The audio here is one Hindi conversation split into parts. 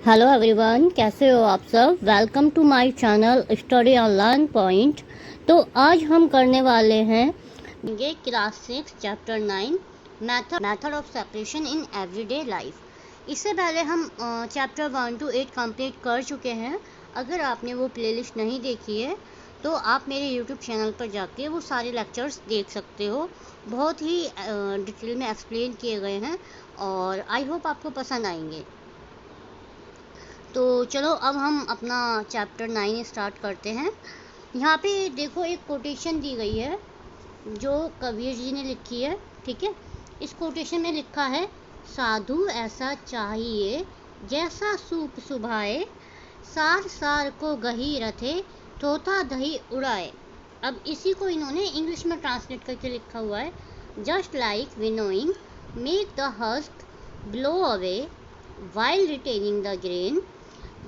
हेलो एवरीवन, कैसे हो आप सब। Welcome to my channel study online point. तो आज हम करने वाले हैं class 6 chapter 9 method of separation in everyday life. इससे पहले हम चैप्टर 1 to 8 कंप्लीट कर चुके हैं। अगर आपने वो प्लेलिस्ट नहीं देखी है तो आप मेरे यूट्यूब चैनल पर जाके वो सारे लेक्चर्स देख सकते हो। बहुत ही डिटेल में एक्सप्लेन किए गए हैं और आई होप आपको पसंद आएंगे। तो चलो अब हम अपना चैप्टर 9 स्टार्ट करते हैं। यहाँ पे देखो एक कोटेशन दी गई है जो कबीर जी ने लिखी है। ठीक है, इस कोटेशन में लिखा है, साधु ऐसा चाहिए जैसा सूप सुभाए, सार सार को गही रथे, तोता दही उड़ाए। अब इसी को इन्होंने इंग्लिश में ट्रांसलेट करके लिखा हुआ है, just like winnowing make the husk blow away while retaining the grain.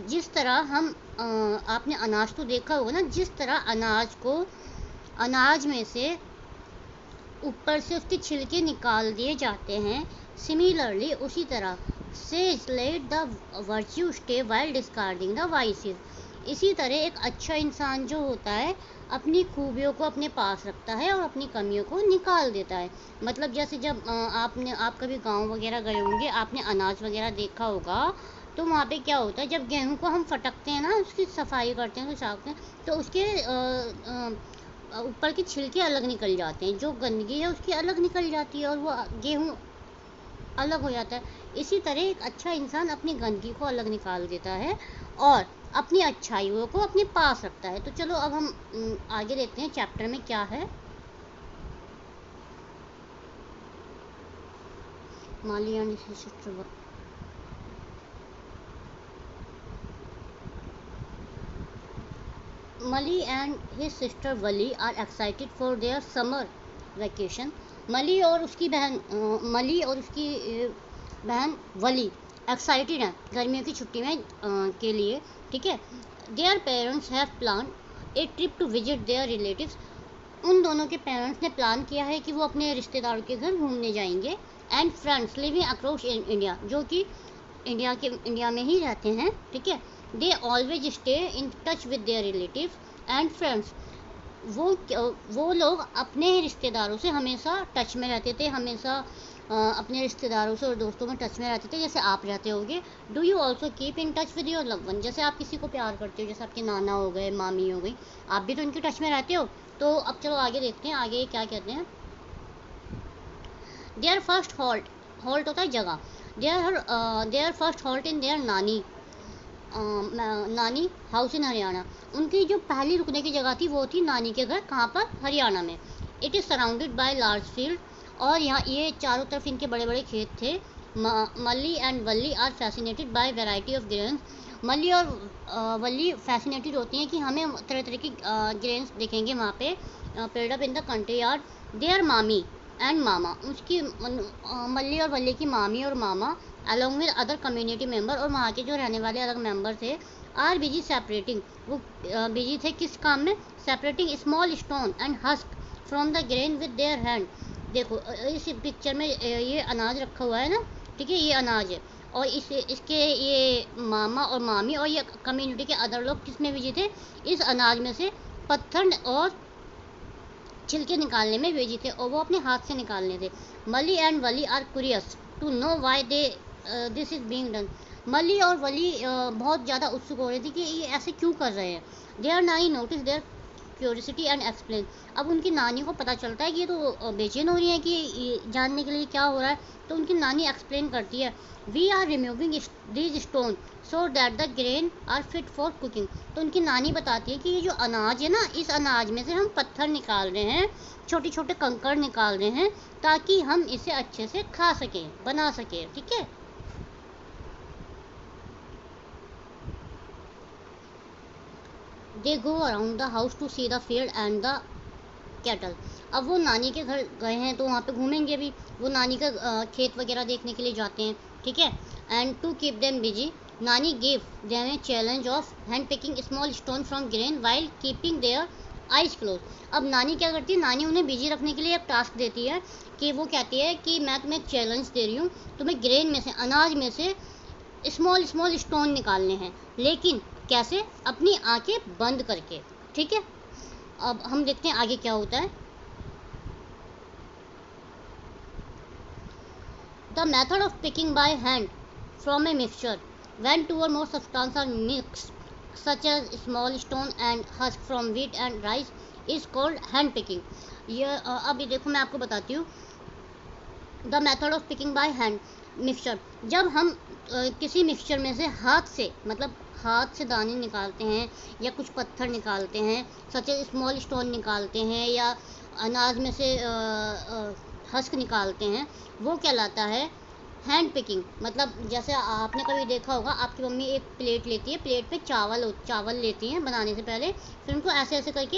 जिस तरह हम आपने अनाज तो देखा होगा ना, जिस तरह अनाज में से ऊपर से उसके छिलके निकाल दिए जाते हैं, सिमिलरली उसी तरह says let the virtue stay while discarding the vices. इसी तरह एक अच्छा इंसान जो होता है अपनी खूबियों को अपने पास रखता है और अपनी कमियों को निकाल देता है। मतलब जैसे जब आप कभी गांव वगैरह गए होंगे, आपने अनाज वगैरह देखा होगा, तो वहाँ पे क्या होता है, जब गेहूं को हम फटकते हैं ना, उसकी सफाई करते हैं, तो छापते हैं, तो उसके ऊपर के छिलके अलग निकल जाते हैं, जो गंदगी है उसकी अलग निकल जाती है और वो गेहूं अलग हो जाता है। इसी तरह एक अच्छा इंसान अपनी गंदगी को अलग निकाल देता है और अपनी अच्छाइयों को अपने पास रखता है। तो चलो अब हम आगे देखते हैं चैप्टर में क्या है। Mali and sister Mali and his sister Vali are excited for their summer vacation. Mali और उसकी बहन वली एक्साइटेड हैं गर्मियों की छुट्टी में के लिए। ठीक है, their parents have plan a trip to visit their relatives. उन दोनों के पेरेंट्स ने प्लान किया है कि वो अपने रिश्तेदारों के घर घूमने जाएंगे। And friends living across India, जो कि इंडिया में ही रहते हैं। ठीक है, they always stay in touch with their relatives and friends. वो लोग अपने रिश्तेदारों से हमेशा टच में रहते थे, हमेशा अपने रिश्तेदारों से और दोस्तों में टच में रहते थे, जैसे आप रहते होगे। Do you also keep in touch with your love one. जैसे आप किसी को प्यार करते हो, जैसे आपके नाना हो गए, मामी हो गई, आप भी तो इनके टच में रहते हो। तो अब चलो आगे देखते हैं, आगे क्या कहते हैं। देयर फर्स्ट हॉल्ट होता है जगह। Their first halt in their nani house in Haryana. उनकी जो पहली रुकने की जगह थी वो थी नानी के घर। कहाँ पर? हरियाणा में। It is surrounded by large field. और यहाँ ये चारों तरफ इनके बड़े बड़े खेत थे। Malli and Valli are fascinated by variety of grains. Malli और वल्ली फैसिनेटेड होती हैं कि हमें तरह तरह की ग्रेन्स दिखेंगे वहाँ पे पेड़ up in the country yard. Their मामी एंड मामा, उसकी मल्ली और वल्ली की मामी और मामा along with other community member, और वहाँ के जो रहने वाले अलग मेंबर थे, आर बिजी सेपरेटिंग, वो बिजी थे किस काम में? Separating small stone and husk from the grain with their hand. देखो इस पिक्चर में ये अनाज रखा हुआ है ना, ठीक है, ये अनाज है, और इसके ये मामा और मामी और ये कम्युनिटी के अदर लोग किस में बिजी थे? इस अनाज में से पत्थर और छिलके निकालने में बिजी थे, और वो अपने हाथ से निकालने थे। Mali and Vali are curious to know why this is being done. Mali और वली बहुत ज़्यादा उत्सुक हो रही थी कि ये ऐसे क्यों कर रहे हैं। Their nani notice their curiosity and explain. अब उनकी नानी को पता चलता है कि ये तो बेचैन हो रही है कि जानने के लिए क्या हो रहा है। तो उनकी नानी एक्सप्लेन करती है, we are removing these stone so that the grain are fit for cooking. तो उनकी नानी बताती है कि ये जो अनाज है ना, इस अनाज में से हम पत्थर निकाल रहे हैं, छोटे छोटे कंकड़ निकाल रहे हैं, ताकि हम इसे अच्छे से खा सकें, बना सकें। ठीक है, they go around the house to see the field and the cattle. अब वो नानी के घर गए हैं तो वहाँ पे घूमेंगे भी, वो नानी का खेत वगैरह देखने के लिए जाते हैं। ठीक है, and to keep them busy nani give them a challenge of hand picking small stone from grain while keeping their eyes close. अब नानी क्या करती है? नानी उन्हें बिजी रखने के लिए एक टास्क देती है कि वो कहती है कि मैं तुम्हें एक चैलेंज दे रही हूँ, तुम्हें ग्रेन में से, अनाज में से स्मॉल स्मॉल स्टोन निकालने हैं, लेकिन कैसे? अपनी आंखें बंद करके। ठीक है, अब हम देखते हैं आगे क्या होता है। The method of picking by hand from a mixture when two or more substances are mixed such as small stone and husk from wheat and rice is called hand picking। ये अब ये देखो मैं आपको बताती हूँ। The method of picking by hand mixture, जब हम किसी मिक्सचर में से हाथ से, मतलब हाथ से दाने निकालते हैं या कुछ पत्थर निकालते हैं, सच एज स्मॉल स्टोन निकालते हैं, या अनाज में से हस्क निकालते हैं, वो कहलाता है हैंड पिकिंग। मतलब जैसे आपने कभी देखा होगा, आपकी मम्मी एक प्लेट लेती है, प्लेट पे चावल लेती हैं बनाने से पहले, फिर उनको ऐसे ऐसे करके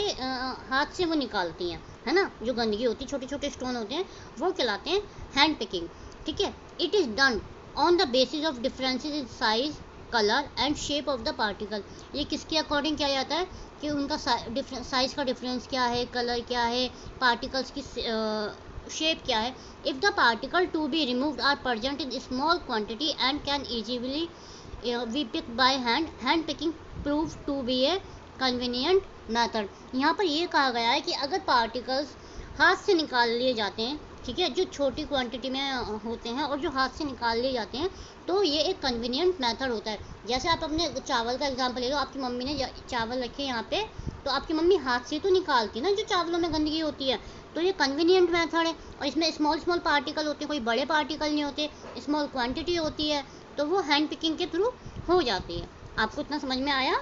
हाथ से वो निकालती हैं, है ना। जो गंदगी होती है, छोटे छोटे स्टोन होते हैं, वो कहलाते हैं हैंड पिकिंग। ठीक है, it is done on the basis of differences in size, colour and shape of the particle. ये किसके अकॉर्डिंग किया जाता है कि उनका साइज़ का डिफरेंस क्या है, कलर क्या है, पार्टिकल्स की शेप क्या है। If the particle to be removed are present in small quantity and can easily be picked by hand, hand picking prove to be a convenient method. यहाँ पर ये कहा गया है कि अगर पार्टिकल्स हाथ से निकाल लिए जाते हैं, ठीक है, जो छोटी क्वांटिटी में होते हैं और जो हाथ से निकाल लिए जाते हैं, तो ये एक कन्वीनियंट मेथड होता है। जैसे आप अपने चावल का एग्जांपल ले लो, आपकी मम्मी ने चावल रखे यहाँ पे, तो आपकी मम्मी हाथ से तो निकालती ना जो चावलों में गंदगी होती है, तो ये कन्वीनियंट मेथड है। और इसमें स्मॉल स्मॉल पार्टिकल होते हैं, कोई बड़े पार्टिकल नहीं होते, स्मॉल क्वांटिटी होती है, तो वो हैंड पिकिंग के थ्रू हो जाती है। आपको इतना समझ में आया?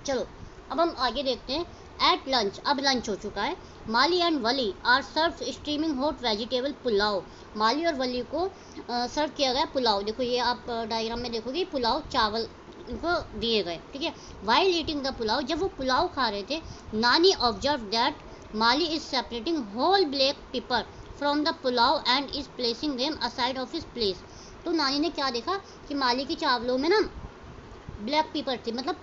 चलो अब हम आगे देखते हैं। एट लंच, अब लंच हो चुका है। Mali and Vali are serve steaming hot vegetable pulao. Mali और वली को सर्व किया गया पुलाव। देखो ये आप डायग्राम में देखोगे, पुलाव चावल इनको दिए गए। ठीक है, वाइल ईटिंग द पुलाव, जब वो पुलाव खा रहे थे, nani observe that Mali is separating whole black pepper from the pulao and is placing them aside of his place. तो नानी ने क्या देखा कि माली के चावलों में ना ब्लैक पेपर थी, मतलब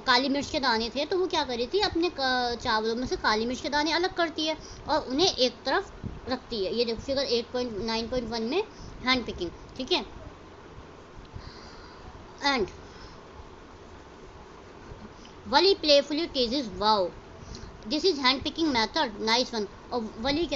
काली मिर्च के दाने थे, तो वो क्या कर रही थी, अपने चावलों में से काली मिर्च के दाने अलग करती है और उन्हें एक तरफ रखती है। ये देखो फिगर 8.9.1 में हैंड पिकिंग। ठीक है, and Wali playfully teases wow this is hand picking method nice one. और वली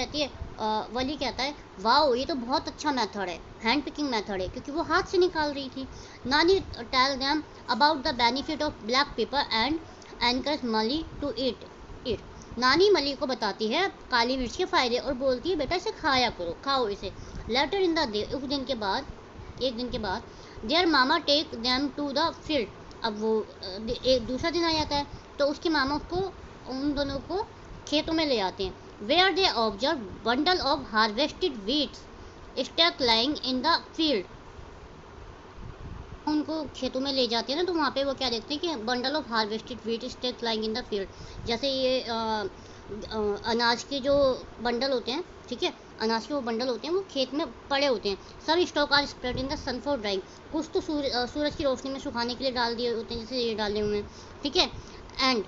कहता है वाओ ये तो बहुत अच्छा मेथड है, हैंड पिकिंग मेथड है, क्योंकि वो हाथ से निकाल रही थी। Nani tell them about the benefit of black pepper and encourage Mali to eat it. नानी मली को बताती है काली मिर्च के फायदे और बोलती है बेटा इसे खाया करो, खाओ इसे। लेटर इन द डे, एक दिन के बाद their mama take them to the field. अब वो एक दूसरा दिन आ जाता है, तो उसकी मामा को उन दोनों को खेतों में ले आते हैं। Where they observe bundle of harvested wheats stalk lying in the field. उनको खेतों में ले जाते हैं ना, तो वहाँ पे वो क्या देखते हैं कि bundle of harvested wheat stalk lying in the field. जैसे ये अनाज के जो बंडल होते हैं, ठीक है, अनाज के वो बंडल होते हैं, वो खेत में पड़े होते हैं। सब stalk are spread in the sun for drying. कुछ तो सूरज की रोशनी में सुखाने के लिए डाल दिए होते हैं, जैसे ये डाले हुए हैं। ठीक है, and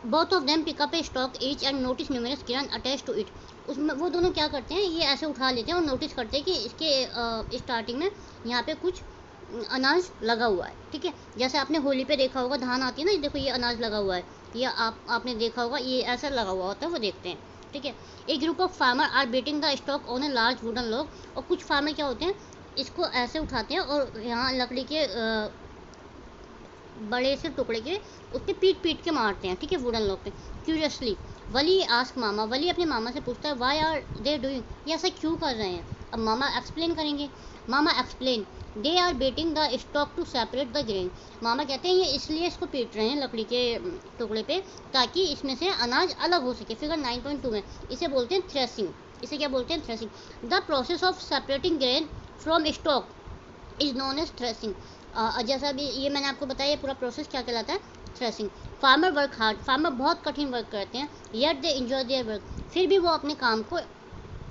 both of them pick up a stalk each and notice numerous kernel attach to it. उसमें वो दोनों क्या करते हैं, ये ऐसे उठा लेते हैं और नोटिस करते हैं कि इसके स्टार्टिंग में यहाँ पे कुछ अनाज लगा हुआ है। ठीक है, जैसे आपने होली पे देखा होगा, धान आती है ना, देखो ये अनाज लगा हुआ है, ये आपने देखा होगा, ये ऐसा लगा हुआ होता है, वो देखते हैं। ठीक है, a group of farmer are beating the stalk on a large wooden log. और कुछ फार्मर क्या होते हैं, इसको ऐसे उठाते हैं और यहाँ लकड़ी के बड़े से टुकड़े के उस पर पीट के मारते हैं। ठीक है, वुडन लॉग पे। क्यूरियसली वली आस्क मामा, वली अपने मामा से पूछता है वाई आर दे डूइंग, ये ऐसा क्यों कर रहे हैं। अब मामा एक्सप्लेन करेंगे। Mama explain they are beating the stalk to separate the grain. मामा कहते हैं ये इसलिए इसको पीट रहे हैं लकड़ी के टुकड़े पे, ताकि इसमें से अनाज अलग हो सके। फिगर 9.2 में इसे बोलते हैं थ्रेसिंग। इसे क्या बोलते हैं, threshing. The process of separating grain from stalk is known as threshing. जैसा अभी ये मैंने आपको बताया, पूरा प्रोसेस क्या कहलाता है, threshing. Farmer work hard, farmer बहुत कठिन वर्क करते हैं, yet they enjoy their work, फिर भी वो अपने काम को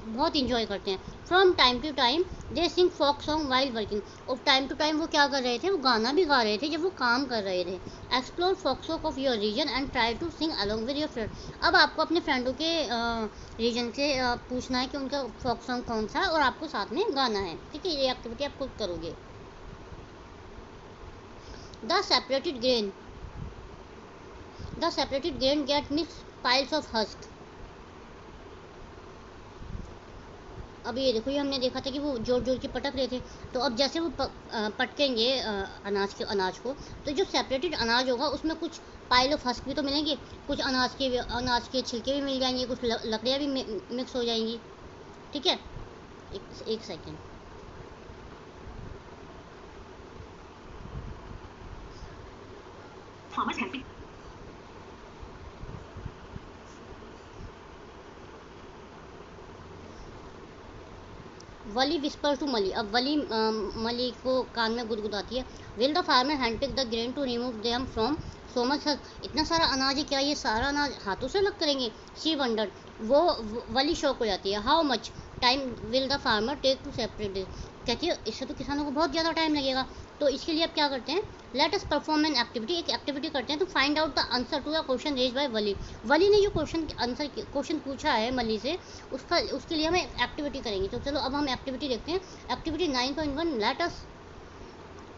बहुत इंजॉय करते हैं। From time to time they sing folk song while working, और टाइम टू टाइम वो क्या कर रहे थे, वो गाना भी गा रहे थे जब वो काम कर रहे थे। Explore folk song of your region and try to sing along with your friend. अब आपको अपने फ्रेंडों के रीजन से पूछना है कि उनका फोक सॉन्ग कौन सा है और आपको साथ में गाना है, ठीक है। ये एक्टिविटी आप खुद करोगे। The separated grain get mixed piles of husk। अब ये देखो, ये हमने देखा था कि वो जोर जोर के पटक रहे थे, तो अब जैसे वो पटकेंगे अनाज को, तो जो सेपरेटेड अनाज होगा उसमें कुछ पाइल ऑफ हस्क भी तो मिलेंगे, कुछ अनाज के छिलके भी मिल जाएंगे, कुछ लकड़ियाँ भी मिक्स हो जाएंगी, ठीक है। एक सेकेंड। वली विस्पर टू मली। अब वली मली को कान में गुदगुदाती है। Will the farmer hand pick the grain to remove them from so much husk. इतना सारा अनाज है, क्या ये सारा अनाज हाथों से अलग करेंगे? She wonder. वो वली शौक हो जाती है। How much time will the farmer take to separate this. कहती है इससे तो किसानों को बहुत ज़्यादा टाइम लगेगा, तो इसके लिए अब क्या करते हैं, let us perform an activity. एक एक्टिविटी करते हैं to find out the answer to the question raise by Vali. Vali ने जो क्वेश्चन पूछा है मली से, उसके लिए हम एक्टिविटी करेंगे। तो चलो अब हम एक्टिविटी देखते हैं। Activity 9.1 let us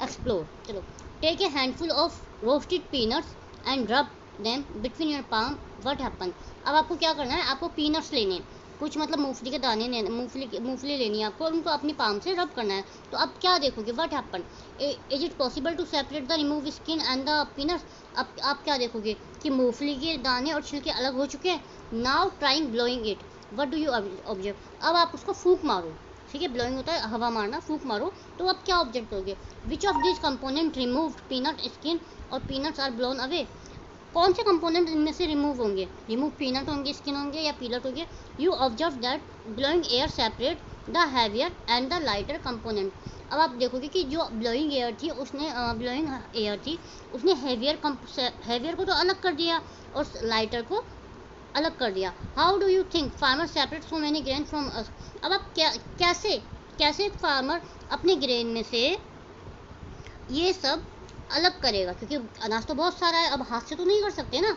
explore. चलो, take a handful of roasted peanuts and rub them between your palm, what happen. अब आपको क्या करना है, आपको पीनट्स लेने हैं, कुछ मतलब मूंगफली के दाने लेने, मूंगफली लेनी है आपको, और उनको अपनी पाम से रब करना है। तो अब क्या देखोगे, what happen, is it possible to separate the remove skin and the peanuts. अब आप क्या देखोगे कि मूंगफली के दाने और छिलके अलग हो चुके हैं। Now trying blowing it, what do you observe. अब आप उसको फूंक मारो, ठीक है, ब्लोइंग होता है हवा मारना, फूंक मारो। तो अब क्या ऑब्जेक्ट करोगे, विच of this component removed peanut skin और पीनट्स आर ब्लोन अवे। कौन से कंपोनेंट इनमें से रिमूव होंगे, रिमूव पीनट होंगे, स्किन होंगे या पीनट होंगे। You observe that blowing air separate the heavier and the lighter component. अब आप देखोगे कि जो ब्लोइंग एयर थी उसने हैवियर को तो अलग कर दिया और लाइटर को अलग कर दिया। How do you think farmer separate so many grain from us. अब आप कैसे एक फार्मर अपने ग्रेन में से ये सब अलग करेगा, क्योंकि अनाज तो बहुत सारा है, अब हाथ से तो नहीं कर सकते ना।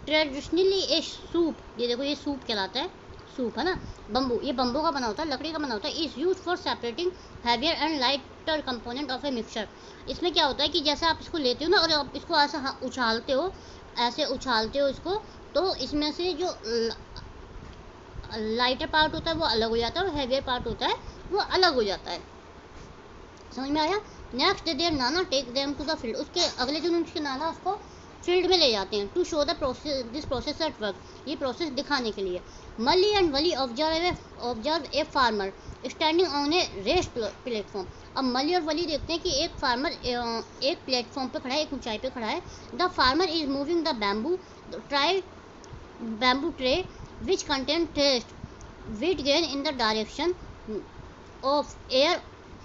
ट्रेडिशनली ए सूप, ये देखो ये सूप कहलाता है, सूप है ना, बम्बू, ये बम्बू का बना होता है, लकड़ी का बना होता है। Is use for separating heavier and lighter component of a mixture. इसमें क्या होता है कि जैसे आप इसको लेते हो ना और आप इसको ऐसा उछालते हो इसको, तो इसमें से जो लाइटर पार्ट होता है वो अलग हो जाता है और हैवियर पार्ट होता है वो अलग हो जाता है। समझ में आया। Next their nana take them to the field. उसके अगले दिन उसके नाना उसको फील्ड में ले जाते हैं, to show the process this process at work, ये प्रोसेस दिखाने के लिए। Mali and Vali observe a farmer standing on a raised platform. अब मली और वली देखते हैं कि एक फार्मर एक प्लेटफॉर्म पे खड़ा है, एक ऊंचाई पे खड़ा है। The farmer is moving the bamboo tray which contain test wheat grain in the direction of air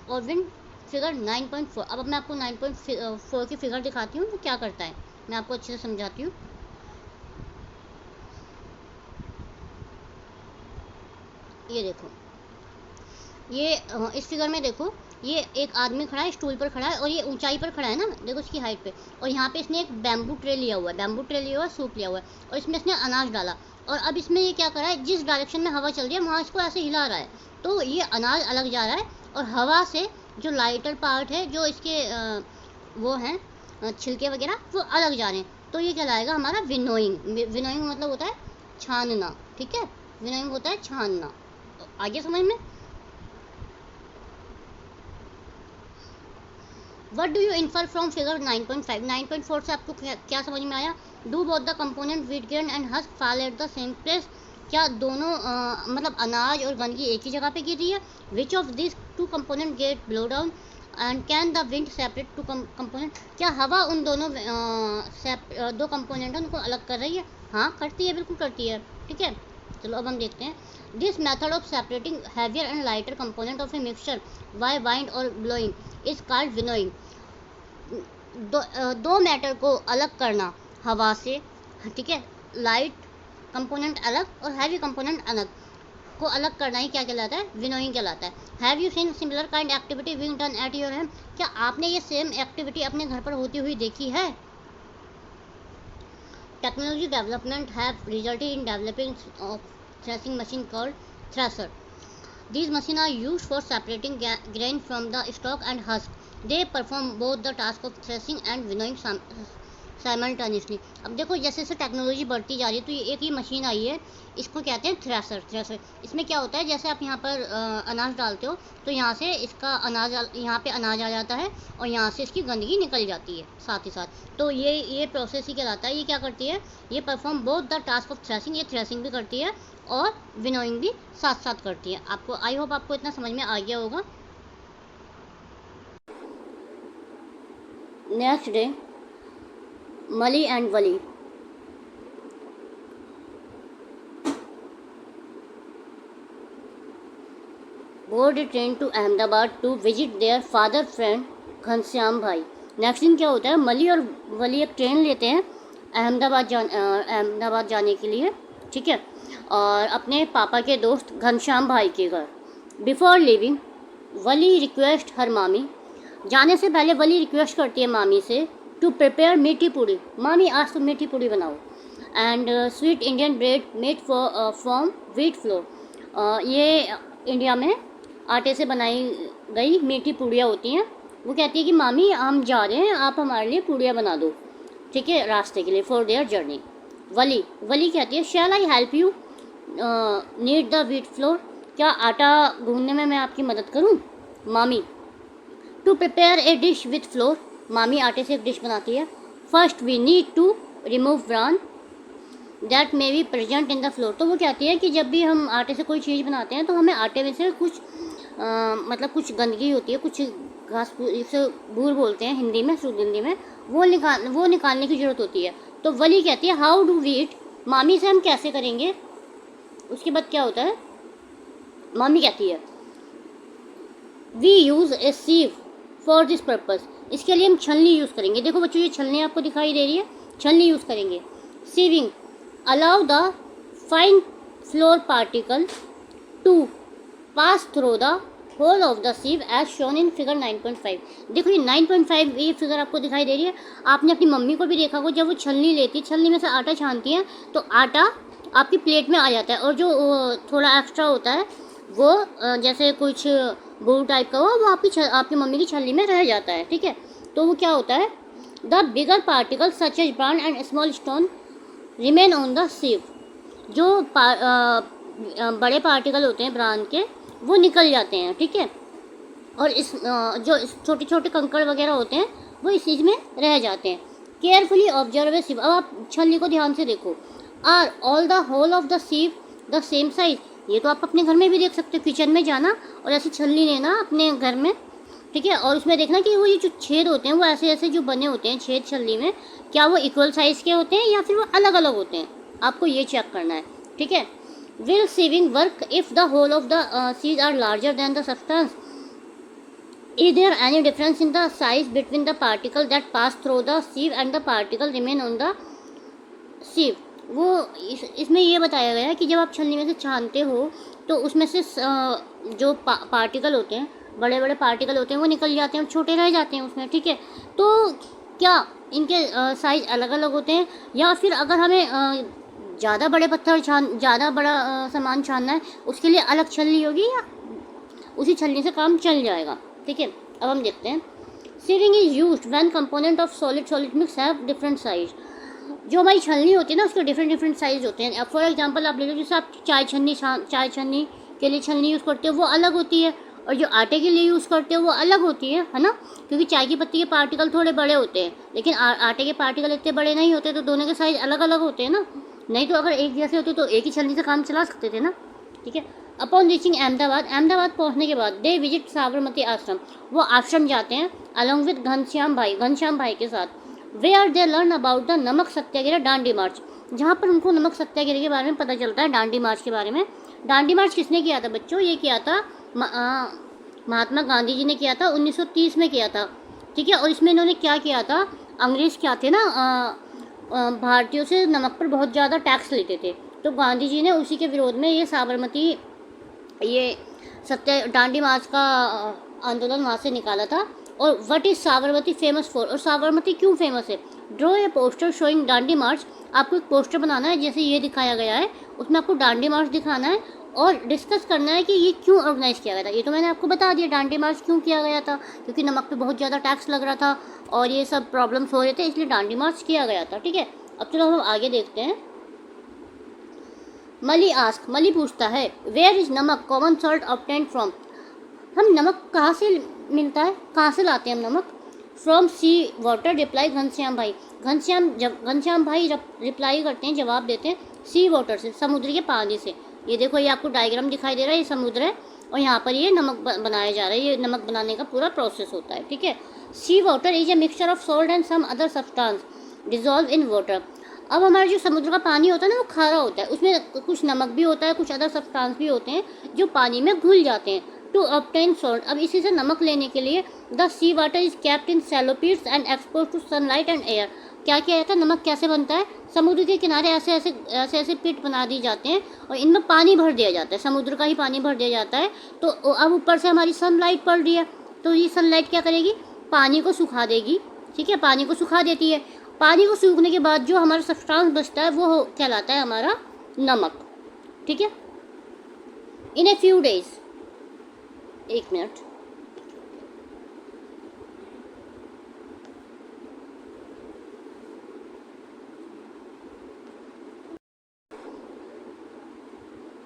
और wind। फिगर 9.4। अब मैं आपको 9.4 की फिगर दिखाती हूँ वो क्या करता है, मैं आपको अच्छे से समझाती हूँ। ये देखो, ये इस फिगर में देखो, ये एक आदमी खड़ा है, स्टूल पर खड़ा है और ये ऊंचाई पर खड़ा है ना, देखो इसकी हाइट पे, और यहाँ पे इसने एक बैम्बू ट्रे लिया हुआ है, सूप लिया हुआ है, और इसमें इसने अनाज डाला, और अब इसमें ये क्या कर रहा है, जिस डायरेक्शन में हवा चल रही है वहाँ इसको ऐसे हिला रहा है, तो ये अनाज अलग जा रहा है, और हवा से जो लाइटर पार्ट है, जो इसके वो हैं छिलके वगैरह, वो अलग जा रहे हैं। तो ये कहलाएगा हमारा विनोइंग। विनोइंग मतलब होता है छानना, ठीक है, विनोइंग होता है छानना। आगे समझ में। What do you infer from figure 9.5। 9.4 से आपको क्या समझ में आया। Do both the component wheat grain and husk fall at the same place. क्या दोनों मतलब अनाज और गंदगी एक ही जगह पे गिर रही है। Which of this two component get blow down and can the wind separate two component. क्या हवा उन दोनों दो कंपोनेंट उनको अलग कर रही है। हाँ करती है, बिल्कुल करती है, ठीक है। चलो अब हम देखते हैं। This method of separating heavier and lighter component of a mixture by wind और ब्लोइंग इज कॉल्ड विनोइंग। दो मैटर को अलग करना हवा से, ठीक है, लाइट कंपोनेंट अलग और हैवी कंपोनेंट अलग, को अलग करना ही क्या कहलाता है, विनोइंग कहलाता है। Have you seen similar kind activity being done at your home, क्या आपने ये सेम एक्टिविटी अपने घर पर होती हुई देखी है? Technology development have resulted in developing of threshing machine called thresher. These machines are used for separating grain from the stalk and husk. They perform both the task of threshing and winnowing simultaneously. अब देखो जैसे जैसे टेक्नोलॉजी बढ़ती जा रही है तो ये एक ही मशीन आई है, इसको कहते हैं थ्रेसर। इसमें क्या होता है, जैसे आप यहाँ पर अनाज डालते हो तो यहाँ से इसका अनाज, यहाँ पे अनाज आ जाता है और यहाँ से इसकी गंदगी निकल जाती है साथ ही साथ। तो ये प्रोसेस ही कहलाता है। ये क्या करती है, ये perform both the task of threshing, ये थ्रेसिंग भी करती है और विनोइंग भी साथ साथ करती है। आपको आई होप आपको इतना समझ में आ गया होगा। Next day Mali and Wali. Board a train to Ahmedabad to visit their father friend Ghanshyam bhai. Next दिन क्या होता है, मली और वली एक ट्रेन लेते हैं अहमदाबाद जाने के लिए, ठीक है, और अपने पापा के दोस्त घनश्याम भाई के घर। बिफोर लिविंग वली रिक्वेस्ट हर मामी, जाने से पहले वली रिक्वेस्ट करती है मामी से टू प्रिपेयर मीठी पूड़ी, मामी आज तो मीठी पूड़ी बनाओ, and sweet Indian bread made from wheat flour. ये इंडिया में आटे से बनाई गई मीठी पूड़ियाँ होती हैं। वो कहती है कि मामी हम जा रहे हैं, आप हमारे लिए पूड़ियाँ बना दो, ठीक है, रास्ते के लिए, फॉर देयर जर्नी। वली कहती है shall I help you need the wheat flour, क्या आटा गूंदने में मैं आपकी मदद करूं? मामी to prepare a dish with flour, मामी आटे से एक डिश बनाती है। First we need to remove bran that may be present in the flour, तो वो कहती है कि जब भी हम आटे से कोई चीज़ बनाते हैं तो हमें आटे में से कुछ मतलब कुछ गंदगी होती है, कुछ घास, जिसे बूर बोलते हैं हिंदी में, शुद्ध हिंदी में, वो निकालने की ज़रूरत होती है। तो वली कहती है हाउ डू वी इट, मामी से हम कैसे करेंगे? उसके बाद क्या होता है, मामी कहती है we use a sieve for this purpose, इसके लिए हम छलनी यूज़ करेंगे। देखो बच्चों ये छलनी आपको दिखाई दे रही है, छलनी यूज़ करेंगे। Sieving allow the fine flour particle to pass through the hole of the sieve as shown in figure 9.5। देखो ये 9.5 ये फिगर आपको दिखाई दे रही है। आपने अपनी मम्मी को भी देखा होगा, जब वो छलनी लेती है, छलनी में से आटा छानती है तो आटा आपकी प्लेट में आ जाता है, और जो थोड़ा एक्स्ट्रा होता है वो जैसे कुछ बोर टाइप का हो, वो आपकी मम्मी की छलनी में रह जाता है, ठीक है। तो वो क्या होता है, the bigger particle such as bran and small stone remain on the sieve, जो बड़े पार्टिकल होते हैं ब्रांड के वो निकल जाते हैं, ठीक है, और जो छोटे छोटे कंकड़ वगैरह होते हैं वो इस चीज़ में रह जाते हैं। केयरफुली ऑब्जर्व ए सीव, अब आप छलनी को ध्यान से देखो। Are all the hole of the sieve the same size, ये तो आप अपने घर में भी देख सकते हो, किचन में जाना और ऐसी छलनी लेना अपने घर में, ठीक है, और उसमें देखना कि वो ये जो छेद होते हैं वो ऐसे ऐसे जो बने होते हैं छेद छलनी में, क्या वो इक्वल साइज़ के होते हैं या फिर वो अलग अलग होते हैं, आपको ये चेक करना है, ठीक है। Will sieving work if the hole of the sieves are larger than the substance, is there any difference in the size between the particle that pass through the sieve and the particle remain on the sieve. वो इसमें ये बताया गया है कि जब आप छलनी में से छानते हो तो उसमें से जो पार्टिकल होते हैं, बड़े बड़े पार्टिकल होते हैं वो निकल जाते हैं और छोटे रह जाते हैं उसमें, ठीक है। तो क्या इनके साइज़ अलग अलग होते हैं, या फिर अगर हमें ज़्यादा बड़े पत्थर ज़्यादा बड़ा सामान छानना है उसके लिए अलग छलनी होगी या उसी छलनी से काम चल जाएगा, ठीक है। अब हम देखते हैं sieving is used when component of solid mix have different size, जो हमारी छलनी होती है ना उसके डिफरेंट साइज़ होते हैं। फॉर एग्जांपल आप ले लो, जैसे आप चाय छन्नी के लिए छलनी यूज़ करते हो वो अलग होती है, और जो आटे के लिए यूज़ करते हो वो अलग होती है ना, क्योंकि चाय की पत्ती के पार्टिकल थोड़े बड़े होते हैं लेकिन आटे के पार्टिकल इतने बड़े नहीं होते, तो दोनों के साइज़ अलग अलग होते हैं ना, नहीं तो अगर एक जैसे होते तो एक ही छलनी से काम चला सकते थे ना, ठीक है। अपॉन रीचिंग अहमदाबाद पहुँचने के बाद दे विजिट साबरमती आश्रम, वो आश्रम जाते हैं अलॉन्ग विद घनश्याम भाई के साथ। Where they learn about the नमक सत्याग्रह डांडी मार्च, जहाँ पर उनको नमक सत्याग्रह के बारे में पता चलता है, डांडी मार्च के बारे में। डांडी मार्च किसने किया था बच्चों? ये किया था महात्मा गांधी जी ने किया था, 1930 में किया था, ठीक है। और इसमें इन्होंने क्या किया था, अंग्रेज़ क्या थे ना, भारतीयों से नमक पर बहुत ज़्यादा टैक्स लेते थे, तो गांधी जी ने उसी के विरोध में ये साबरमती ये सत्य डांडी मार्च का आंदोलन वहाँ से निकाला था। और what is Sabarmati famous for, और साबरमती क्यों फेमस है? ड्रॉ ए पोस्टर शोइंग डांडी मार्च। आपको एक पोस्टर बनाना है जैसे ये दिखाया गया है, उसमें आपको डांडी मार्च दिखाना है और डिस्कस करना है कि ये क्यों ऑर्गेनाइज़ किया गया था। ये तो मैंने आपको बता दिया डांडी मार्च क्यों किया गया था, क्योंकि नमक पे बहुत ज़्यादा टैक्स लग रहा था और ये सब प्रॉब्लम्स हो रहे थे, इसलिए डांडी मार्च किया गया था। ठीक है, अब चलो हम आगे देखते हैं। मली आस्क, मली पूछता है वेयर इज नमक कॉमन सॉल्ट ऑब्टेन्ड फ्रॉम। हम नमक कहाँ से मिलता है, कहाँ से लाते हैं हम नमक? From sea water, reply Ghanshyam भाई। घनश्याम भाई रिप्लाई करते हैं, जवाब देते हैं सी वाटर से, समुद्र के पानी से। ये देखो, ये आपको डायग्राम दिखाई दे रहा है, ये समुद्र है और यहाँ पर ये नमक बनाया जा रहा है। ये नमक बनाने का पूरा प्रोसेस होता है। ठीक है, sea water is a mixture of salt and some other substance dissolve in water. अब हमारा जो समुद्र का पानी होता है ना, वो खारा होता है, उसमें कुछ नमक भी होता है, कुछ अदर सब्सटेंस भी होते हैं जो पानी में घुल जाते हैं टू ऑब्टेन सॉल्ट। अब इसी से नमक लेने के लिए the sea water is kept in shallow pits and expose to sunlight and air. क्या किया जाता है, नमक कैसे बनता है? समुद्र के किनारे ऐसे ऐसे पिट बना दिए जाते हैं और इनमें पानी भर दिया जाता है, समुद्र का ही पानी भर दिया जाता है। तो अब ऊपर से हमारी सनलाइट पड़ रही है, तो ये सनलाइट क्या करेगी, पानी को सुखा देगी। ठीक है, पानी को सुखा देती है। पानी को सूखने के बाद जो हमारा सब्सटेंस बचता है वो कहलाता है हमारा नमक। ठीक है, इन ए फ्यू डेज, एक minute,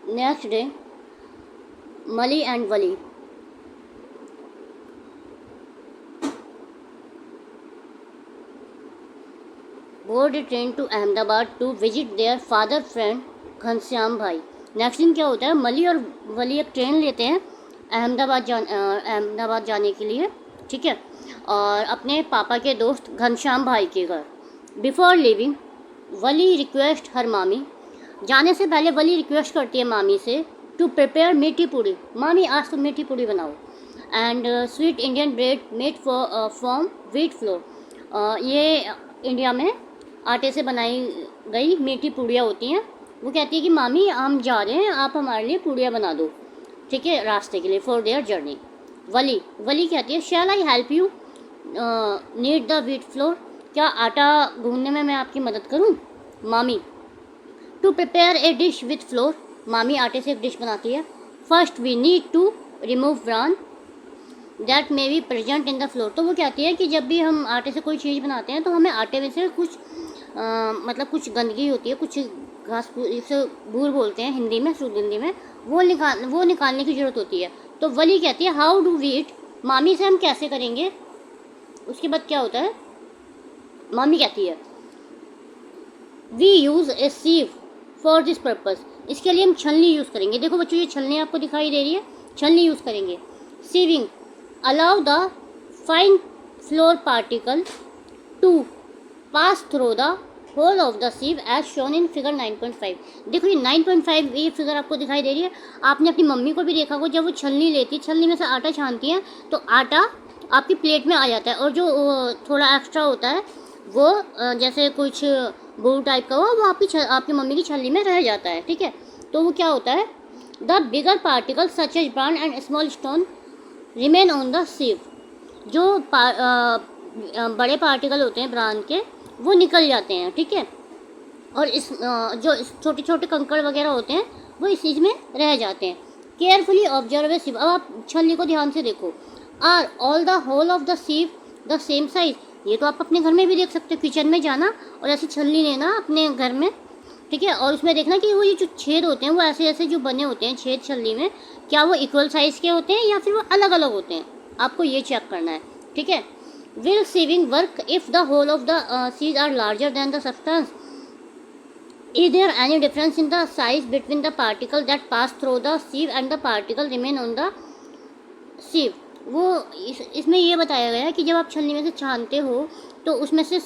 next day Mali and Vali board train to Ahmedabad to visit their father friend Ghanshyam bhai. Next दिन क्या होता है, मली और वली एक ट्रेन लेते हैं अहमदाबाद जाने के लिए। ठीक है, और अपने पापा के दोस्त घनश्याम भाई के घर। बिफोर लिविंग वली रिक्वेस्ट हर मामी, जाने से पहले वली रिक्वेस्ट करती है मामी से टू प्रिपेयर मीठी पूड़ी। मामी आज तुम मीठी पूड़ी बनाओ। And sweet Indian bread made from wheat flour. ये इंडिया में आटे से बनाई गई मीठी पूड़ियाँ होती हैं। वो कहती है कि मामी हम जा रहे हैं, आप हमारे लिए पूड़ियाँ बना दो। ठीक है, रास्ते के लिए, फॉर देयर जर्नी। वली कहती है shall I help you need the wheat flour, क्या आटा गूंदने में मैं आपकी मदद करूं? मामी to prepare a dish with flour, मामी आटे से एक डिश बनाती है। First we need to remove bran that may be present in the flour. तो वो कहती है कि जब भी हम आटे से कोई चीज़ बनाते हैं तो हमें आटे में से कुछ मतलब कुछ गंदगी होती है, कुछ घास से बूर बोलते हैं हिंदी में, शुद्ध हिंदी में, वो निकालने की ज़रूरत होती है। तो वली कहती है हाउ डू वी इट, मामी से हम कैसे करेंगे? उसके बाद क्या होता है, मामी कहती है we use a sieve for this purpose, इसके लिए हम छलनी यूज़ करेंगे। देखो बच्चों, ये छलनी आपको दिखाई दे रही है, छलनी यूज़ करेंगे। Sieving allow the fine flour particle to pass through the hole of the sieve as shown in figure 9.5। देखो ये 9.5 ये फिगर आपको दिखाई दे रही है। आपने अपनी मम्मी को भी देखा होगा, जब वो छलनी लेती है, छलनी में से आटा छानती है तो आटा आपकी प्लेट में आ जाता है और जो थोड़ा एक्स्ट्रा होता है वो जैसे कुछ बोर टाइप का वो आपकी मम्मी की छलनी में रह जाता है। ठीक है, तो वो क्या होता है, the bigger particle such as bran and small stone remain on the sieve. जो बड़े पार्टिकल होते हैं ब्रांड के वो निकल जाते हैं। ठीक है, और जो छोटे छोटे कंकड़ वगैरह होते हैं वो इस चीज़ में रह जाते हैं। केयरफुली ऑब्जर्व ए सीव, अब आप छलनी को ध्यान से देखो। Are all the hole of the sieve the same size, ये तो आप अपने घर में भी देख सकते हो, किचन में जाना और ऐसी छलनी लेना अपने घर में। ठीक है, और उसमें देखना कि वो ये जो छेद होते हैं वो ऐसे ऐसे जो बने होते हैं छेद छलनी में, क्या वो इक्वल साइज़ के होते हैं या फिर वो अलग अलग होते हैं, आपको ये चेक करना है। ठीक है, will sieving work if the whole of the seeds are larger than the substance? Is there any difference in the size between the particle that pass through the sieve and the particle remain on the sieve? वो इसमें ये बताया गया है कि जब आप छलनी में से छानते हो तो उसमें से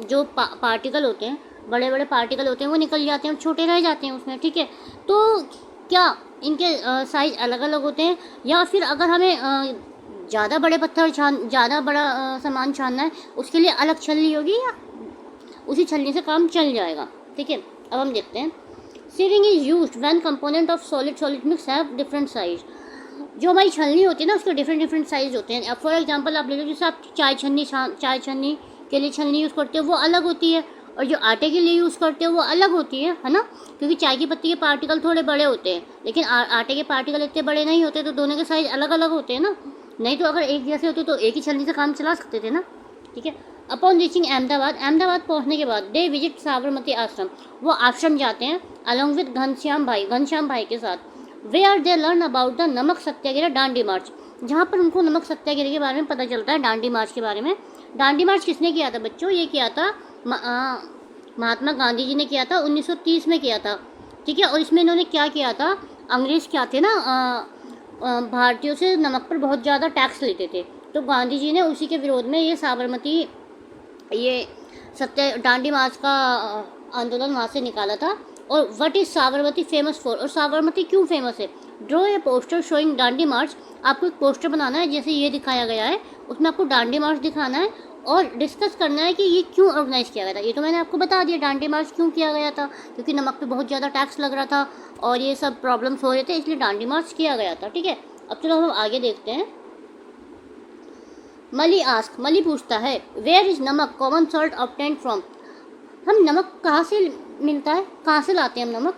जो पार्टिकल होते हैं, बड़े बड़े पार्टिकल होते हैं, वो निकल जाते हैं और छोटे रह जाते हैं उसमें। ठीक है, तो क्या इनके साइज़ अलग अलग होते हैं या फिर अगर हमें ज़्यादा बड़े पत्थर ज़्यादा बड़ा सामान छानना है उसके लिए अलग छलनी होगी या उसी छलनी से काम चल जाएगा? ठीक है, अब हम देखते हैं sieving is used when component of solid solid mix have different size. जो हमारी छलनी होती है ना उसके डिफरेंट डिफरेंट साइज होते हैं। अब फॉर एग्जांपल आप ले लो, जैसे आप चाय छन्नी के लिए छलनी यूज़ करते हो वो अलग होती है, और जो आटे के लिए यूज़ करते हो वो अलग होती है ना, क्योंकि चाय की पत्ती के पार्टिकल थोड़े बड़े होते हैं, लेकिन आटे के पार्टिकल इतने बड़े नहीं होते, तो दोनों के साइज अलग अलग होते हैं ना। नहीं तो अगर एक जैसे होते तो एक ही छलनी से काम चला सकते थे ना, ठीक है। अपॉन रीचिंग अहमदाबाद पहुंचने के बाद दे विजिट साबरमती आश्रम, वो आश्रम जाते हैं अलॉन्ग विद घनश्याम भाई के साथ। We are they learn about the नमक सत्याग्रह डांडी मार्च, जहाँ पर उनको नमक सत्याग्रह के बारे में पता चलता है, डांडी मार्च के बारे में। डांडी मार्च किसने किया था बच्चों? ये किया था महात्मा गांधी जी ने किया था, 1930 में किया था, ठीक है। और इसमें इन्होंने क्या किया था, अंग्रेज़ क्या थे ना, भारतीयों से नमक पर बहुत ज़्यादा टैक्स लेते थे, तो गांधी जी ने उसी के विरोध में ये साबरमती डांडी मार्च का आंदोलन वहाँ से निकाला था। और what is Sabarmati famous for, और साबरमती क्यों फेमस है? ड्रॉ ए पोस्टर शोइंग डांडी मार्च, आपको एक पोस्टर बनाना है जैसे ये दिखाया गया है, उसमें आपको डांडी मार्च दिखाना है और डिस्कस करना है कि ये क्यों ऑर्गेनाइज़ किया गया था। ये तो मैंने आपको बता दिया, डांडी मार्च क्यों किया गया था, क्योंकि नमक पे बहुत ज़्यादा टैक्स लग रहा था और ये सब प्रॉब्लम्स हो रहे थे, इसलिए डांडी मार्च किया गया था, ठीक है। अब चलो हम आगे देखते हैं। मली पूछता है वेयर इज़ नमक कॉमन सॉल्ट ऑब्टेन्ड फ्रॉम, हम नमक कहाँ से मिलता है, कहाँ से लाते हैं हम नमक?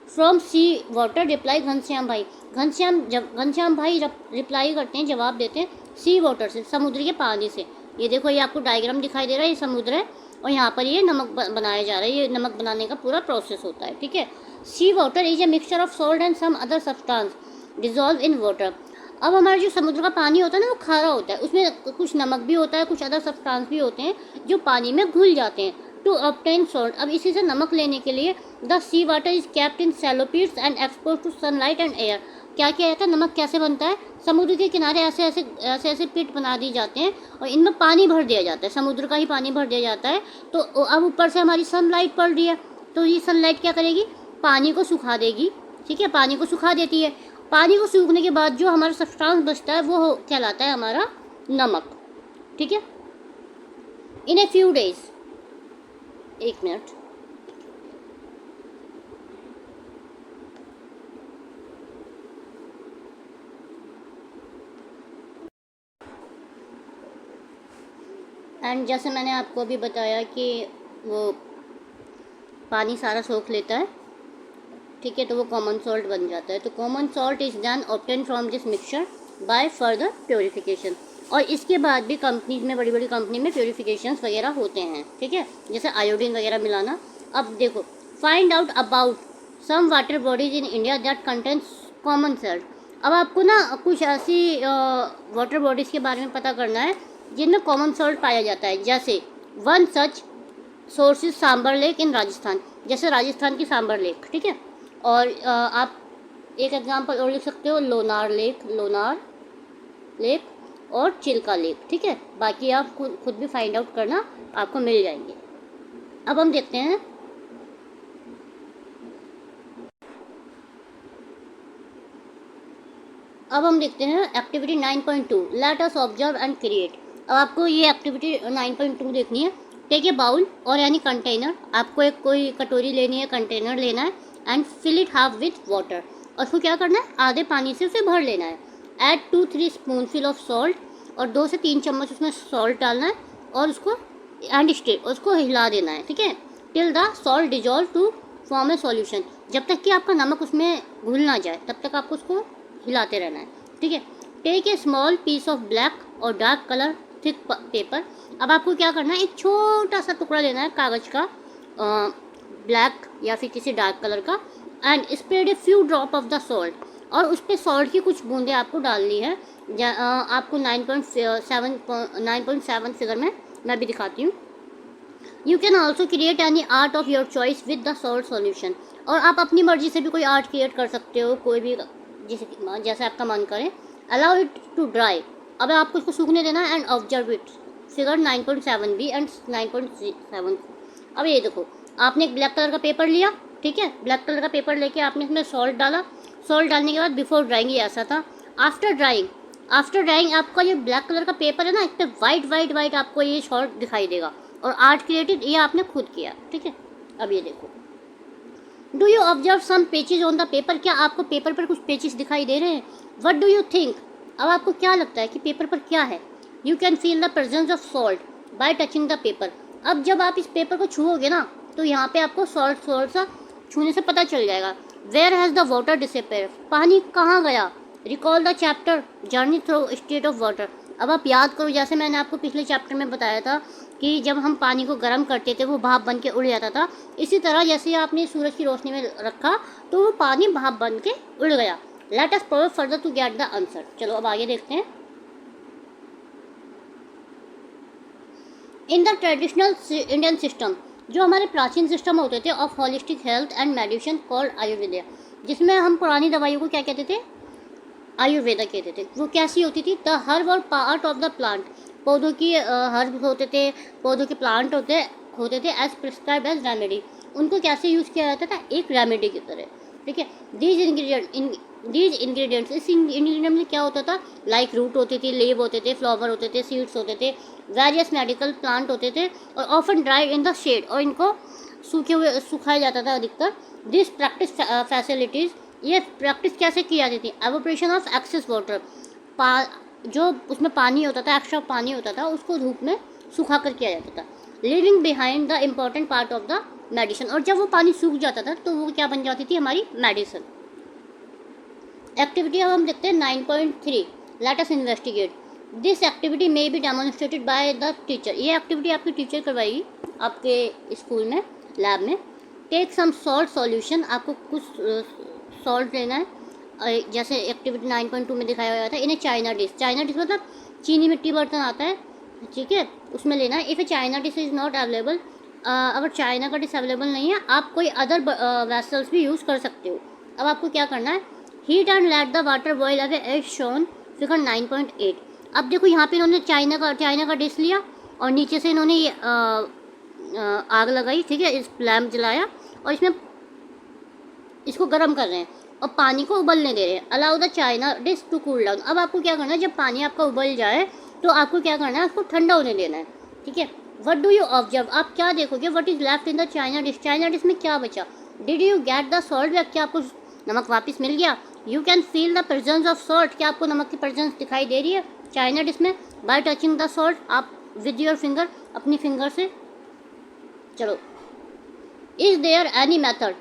From sea water, reply Ghanshyam भाई। घनश्याम भाई रिप्लाई करते हैं, जवाब देते हैं सी वाटर से, समुद्र के पानी से। ये देखो, ये आपको डायग्राम दिखाई दे रहा है, ये समुद्र है और यहाँ पर ये नमक बनाया जा रहा है, ये नमक बनाने का पूरा प्रोसेस होता है, ठीक है। Sea water is a mixture of salt and some other substance dissolve in water. अब हमारा जो समुद्र का पानी होता है ना वो खारा होता है, उसमें कुछ नमक भी होता है, कुछ अदर सब्सटेंस भी होते हैं जो पानी में घुल जाते हैं टू ऑब्टेन सॉल्ट। अब इसी से नमक लेने के लिए the sea water is kept in shallow pits and expose to sunlight and air. क्या किया जाता है, नमक कैसे बनता है? समुद्र के किनारे ऐसे पिट बना दिए जाते हैं और इनमें पानी भर दिया जाता है, समुद्र का ही पानी भर दिया जाता है। तो अब ऊपर से हमारी सनलाइट पड़ रही है, तो ये सनलाइट क्या करेगी, पानी को सुखा देगी, ठीक है, पानी को सुखा देती है। पानी को सूखने के बाद जो हमारा सब्सटेंस बचता है वो कहलाता है हमारा नमक, ठीक है। इन ए फ्यू डेज, एक मिनट, एंड जैसे मैंने आपको अभी बताया कि वो पानी सारा सोख लेता है, ठीक है, तो वो कॉमन सॉल्ट बन जाता है। तो common salt is then obtain from this mixture by further purification. और इसके बाद भी कंपनीज में, बड़ी बड़ी कंपनी में प्योरीफिकेशंस वगैरह होते हैं, ठीक है, जैसे आयोडीन वगैरह मिलाना। अब देखो, find out about some water bodies in India that contains common salt. अब आपको ना कुछ ऐसी वाटर बॉडीज़ के बारे में पता करना है जिनमें कॉमन सॉल्ट पाया जाता है, जैसे one such source is Sambhar lake in Rajasthan, जैसे राजस्थान की सांबर लेक, ठीक है। और आप एक एग्जांपल और लिख सकते हो, लोनार लेक और चिल्का लेक, ठीक है। बाकी आप खुद भी फाइंड आउट करना, आपको मिल जाएंगे। अब हम देखते हैं activity 9.2 let us observe and create. अब आपको ये एक्टिविटी 9.2 देखनी है। टेक ए बाउल और यानी कंटेनर, आपको एक कोई कटोरी लेनी है, कंटेनर लेना है, and fill it half with water, और उसको क्या करना है, आधे पानी से उसे भर लेना है। ऐड 2-3 स्पूनफुल ऑफ सॉल्ट, और 2 से 3 चम्मच उसमें सॉल्ट डालना है और उसको एंड स्टिर, उसको हिला देना है, ठीक है, till the salt dissolve to form a solution. जब तक कि आपका नमक उसमें घुल ना जाए तब तक आपको उसको हिलाते रहना है, ठीक है। Take a small piece of black और डार्क कलर थिक पेपर। अब आपको क्या करना है, एक छोटा सा टुकड़ा लेना है कागज़ का, ब्लैक या फिर किसी डार्क कलर का, and spread a few drop of the salt, और उस पर सॉल्ट की कुछ बूंदें आपको डालनी है। आपको 9.7 फिगर में मैं भी दिखाती हूँ। You can also create any art of your choice with the salt solution, और आप अपनी मर्जी से भी कोई आर्ट क्रिएट कर सकते हो, कोई भी जैसे आपका मन करे। अलाउ इट टू ड्राई, अब आपको इसको सूखने देना है, and observe it, figure 9.7 B and 9.7। अब ये देखो, आपने एक ब्लैक कलर का पेपर लिया, ठीक है, ब्लैक कलर का पेपर लेके आपने इसमें सॉल्ट डाला, सॉल्ट डालने के बाद बिफोर ड्राइंग ये ऐसा था। आफ्टर ड्राइंग आपका ये ब्लैक कलर का पेपर है ना, इस पर वाइट आपको ये सॉल्ट दिखाई देगा, और आर्ट क्रिएटेड ये आपने खुद किया, ठीक है। अब ये देखो, do you observe some patches on the paper? क्या आपको पेपर पर कुछ पेचेस दिखाई दे रहे हैं? What do you think? अब आपको क्या लगता है कि पेपर पर क्या है? You can feel the presence of salt bye touching the paper. अब जब आप इस पेपर को छूओगे ना तो यहाँ पे आपको सॉल्ट सॉल्ट सा छूने से पता चल जाएगा। Where has the water disappear? पानी कहाँ गया? Recall the chapter journey through state of water. अब आप याद करो, जैसे मैंने आपको पिछले चैप्टर में बताया था कि जब हम पानी को गर्म करते थे वो भाप बन के उड़ जाता था। इसी तरह जैसे आपने सूरज की रोशनी में रखा तो वो पानी भाप बन के उड़ गया। Let us prove further to get the answer. चलो अब आगे देखते हैं। In the traditional Indian system, जो हमारे प्राचीन सिस्टम होते थे of holistic health and medicine called Ayurveda, जिसमें हम पुरानी दवाइयों को क्या कहते थे? आयुर्वेदा कहते थे। वो कैसी होती थी? द हर्ब और पार्ट ऑफ द प्लांट, पौधों की हर्ब होते थे, पौधों के प्लांट होते थे एज प्रिस्क्राइब एज रेमेडी। उनको कैसे यूज़ किया जाता था? एक रेमेडी की तरह। ठीक है। दीज इंग्रेडिएंट्स, इस इंग्रेडिएंट में क्या होता था? लाइक रूट होती थी, लीव होते थे, फ्लावर होते थे, सीड्स होते थे, वेरियस मेडिकल प्लांट होते थे और often dried in the shade, और इनको सुखाया जाता था अधिकतर। दिस प्रैक्टिस फैसिलिटीज़, ये प्रैक्टिस कैसे की जाती थी? एवोपरेशन ऑफ एक्सेस वाटर, जो उसमें पानी होता था, एक्स्ट्रा पानी होता था, उसको धूप में सुखा कर किया जाता था। Living behind the important part of the medicine, और जब वो पानी सूख जाता था तो वो क्या बन जाती थी? हमारी मेडिसिन। एक्टिविटी अब हम देखते हैं 9.3। Let us investigate. This activity may be demonstrated by the teacher. ये एक्टिविटी आपकी टीचर करवाएगी आपके स्कूल में, लैब में। टेक सम सॉल्ट सॉल्यूशन, आपको कुछ सॉल्ट लेना है, जैसे एक्टिविटी 9.2 में दिखाया गया था। इन्हें चाइना डिश, चाइना डिश मतलब चीनी मिट्टी बर्तन आता है, ठीक है, उसमें लेना है। If A China dish is not available, अगर चाइना का डिश अवेलेबल नहीं है, आप कोई अदर वेसल्स भी यूज़ कर सकते हो। अब आपको क्या करना है? Heat and let the water boil away as shown figure 9.8। अब देखो यहाँ पे इन्होंने चाइना का डिश लिया और नीचे से इन्होंने ये आग लगाई, ठीक है, इस लैम्प जलाया और इसमें इसको गर्म कर रहे हैं और पानी को उबलने दे रहे हैं। Allow the china dish to cool down. अब आपको क्या करना है? जब पानी आपका उबल जाए तो आपको क्या करना है? उसको ठंडा होने देना है, ठीक है। What do you observe? आप क्या देखोगे? What is left in the china dish, China dish में क्या बचा? Did you get the salt back? क्या आपको नमक वापस मिल गया? You can feel the presence of salt, क्या आपको नमक की प्रेजेंस दिखाई दे रही है चाइना डिश में? बाय टचिंग द सॉल्ट, आप विद योर फिंगर, अपनी फिंगर से। चलो, is there any method